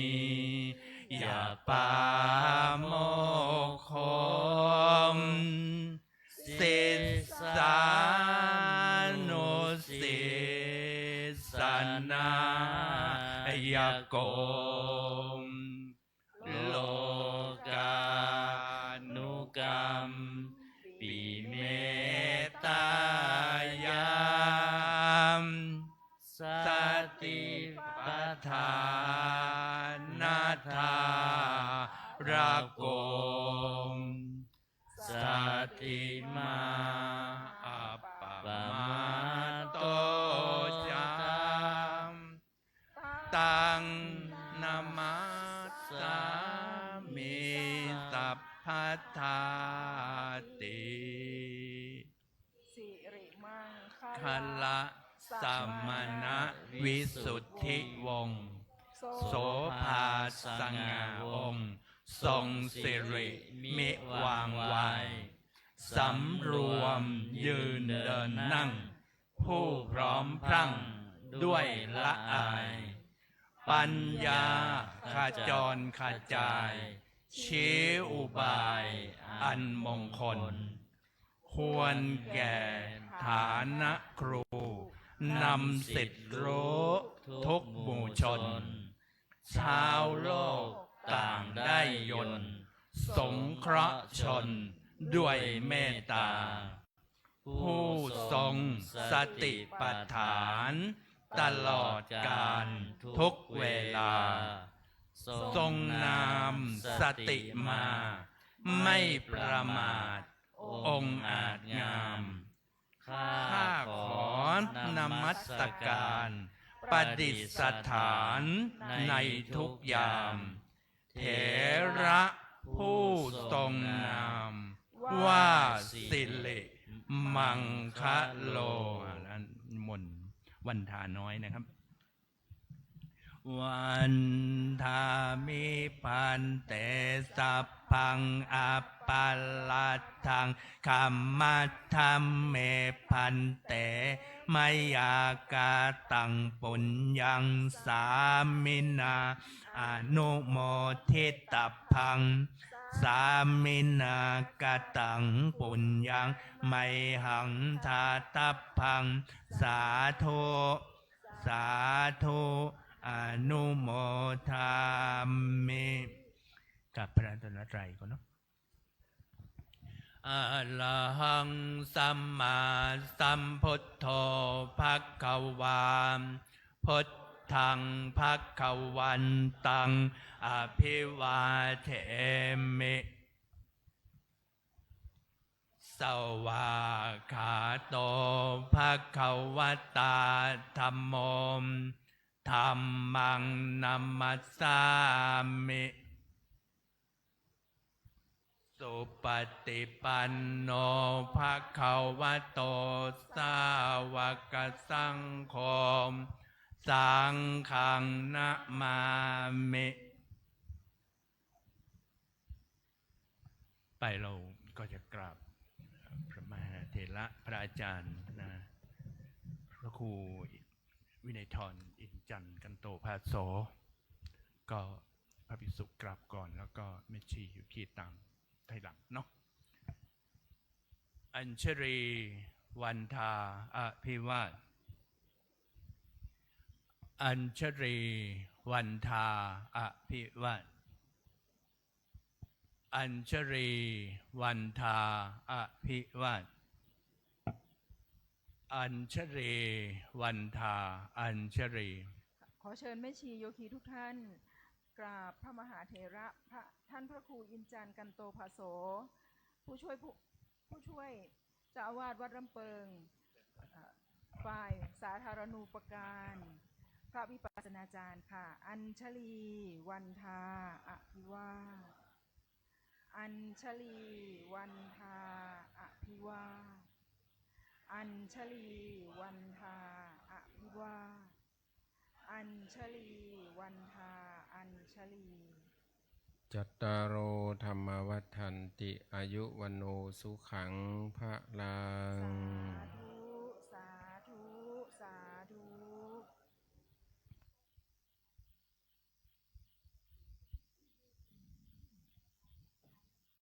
ยาปาโมโคมสิสานุสิสนายโกมโลกานุกรรมปิเมตายามสติปัฏฐานาธาระโกมสติมาอัปปมาโตจามตังนามัสสามิสัพพัทธาติสิริมังค คัลละสัมมณวิสุทธิวงศ์โสภาสง่าวงศ์ทรงสิริมิวางไวสำรวมยืนเดินนั่งผู้พร้อมพรั่งด้วยละอายปัญญาขจรขจายชี้อุบายอันมงคลควรแก่ฐานะครูนำสิทธิรู้ทุกหมู่ชนชาวโลกต่างได้ยนต์สงเคราะห์ชนด้วยเมตตาผู้ทรงสติปัฏฐานตลอดกาลทุกเวลาทรงนามสติมาไม่ประมาทองค์อาจงามข้าขอนมัสการประดิษฐานในทุกยามเถระผู้ทรงนามว่าสิริมังคะโลนั้นมนต์วันทาน้อยนะครับวันทามิพันเตสัพพังอัปปัลลัตถังคัมมัตถัมเมพันเตมยากาตังปุญญังสามินาอนุโมทิตัพพังสามินากตังปุญญังไมหังทาตัพพังสาธุสาธุอนุโมทามิกับพระรัตนตรัยก่อนเนาะอะระหังสัมมาสัมพุทโธภควาพุทธังภควันตังอภิวาเทมิสวากขาโตภควตาธัมโมธัมมังนัมมัสสามิสุปฏิปันโนภควโตสาวกสังโฆสังฆังนะมามิไปเราก็จะกราบพระมหาเถระพระอาจารย์นะพระครูวินัยธรอินจันทร์กันโตภาโสก็พระภิกษุกราบก่อนแล้วก็แม่ชีอยู่ที่ต่างไทยหลังเนาะอัญชรีวันทาอภิวาทอัญชรีวันทาอภิวาท อัญชรีวันทาอภิวัตอัญชรีวันทาอัญชรี ขอเชิญแม่ชีโยคีทุกท่านกราบพระมหาเถระท่านพระครูอินจันทร์กันโตภาโสผู้ช่วยเจ้าอาวาสวัดลำเปิงฝ่ายสาธารณูปการพระวิปัสสนาจารย์ค่ะอัญชลีวันทาอภิวาทอัญชลีวันทาอภิวาทอัญชลีวันทาอภิวาทอัญชลีวันทาอัญชลีจัตตารโอธรรมวัฏันติอายุวันโนสุขังพระ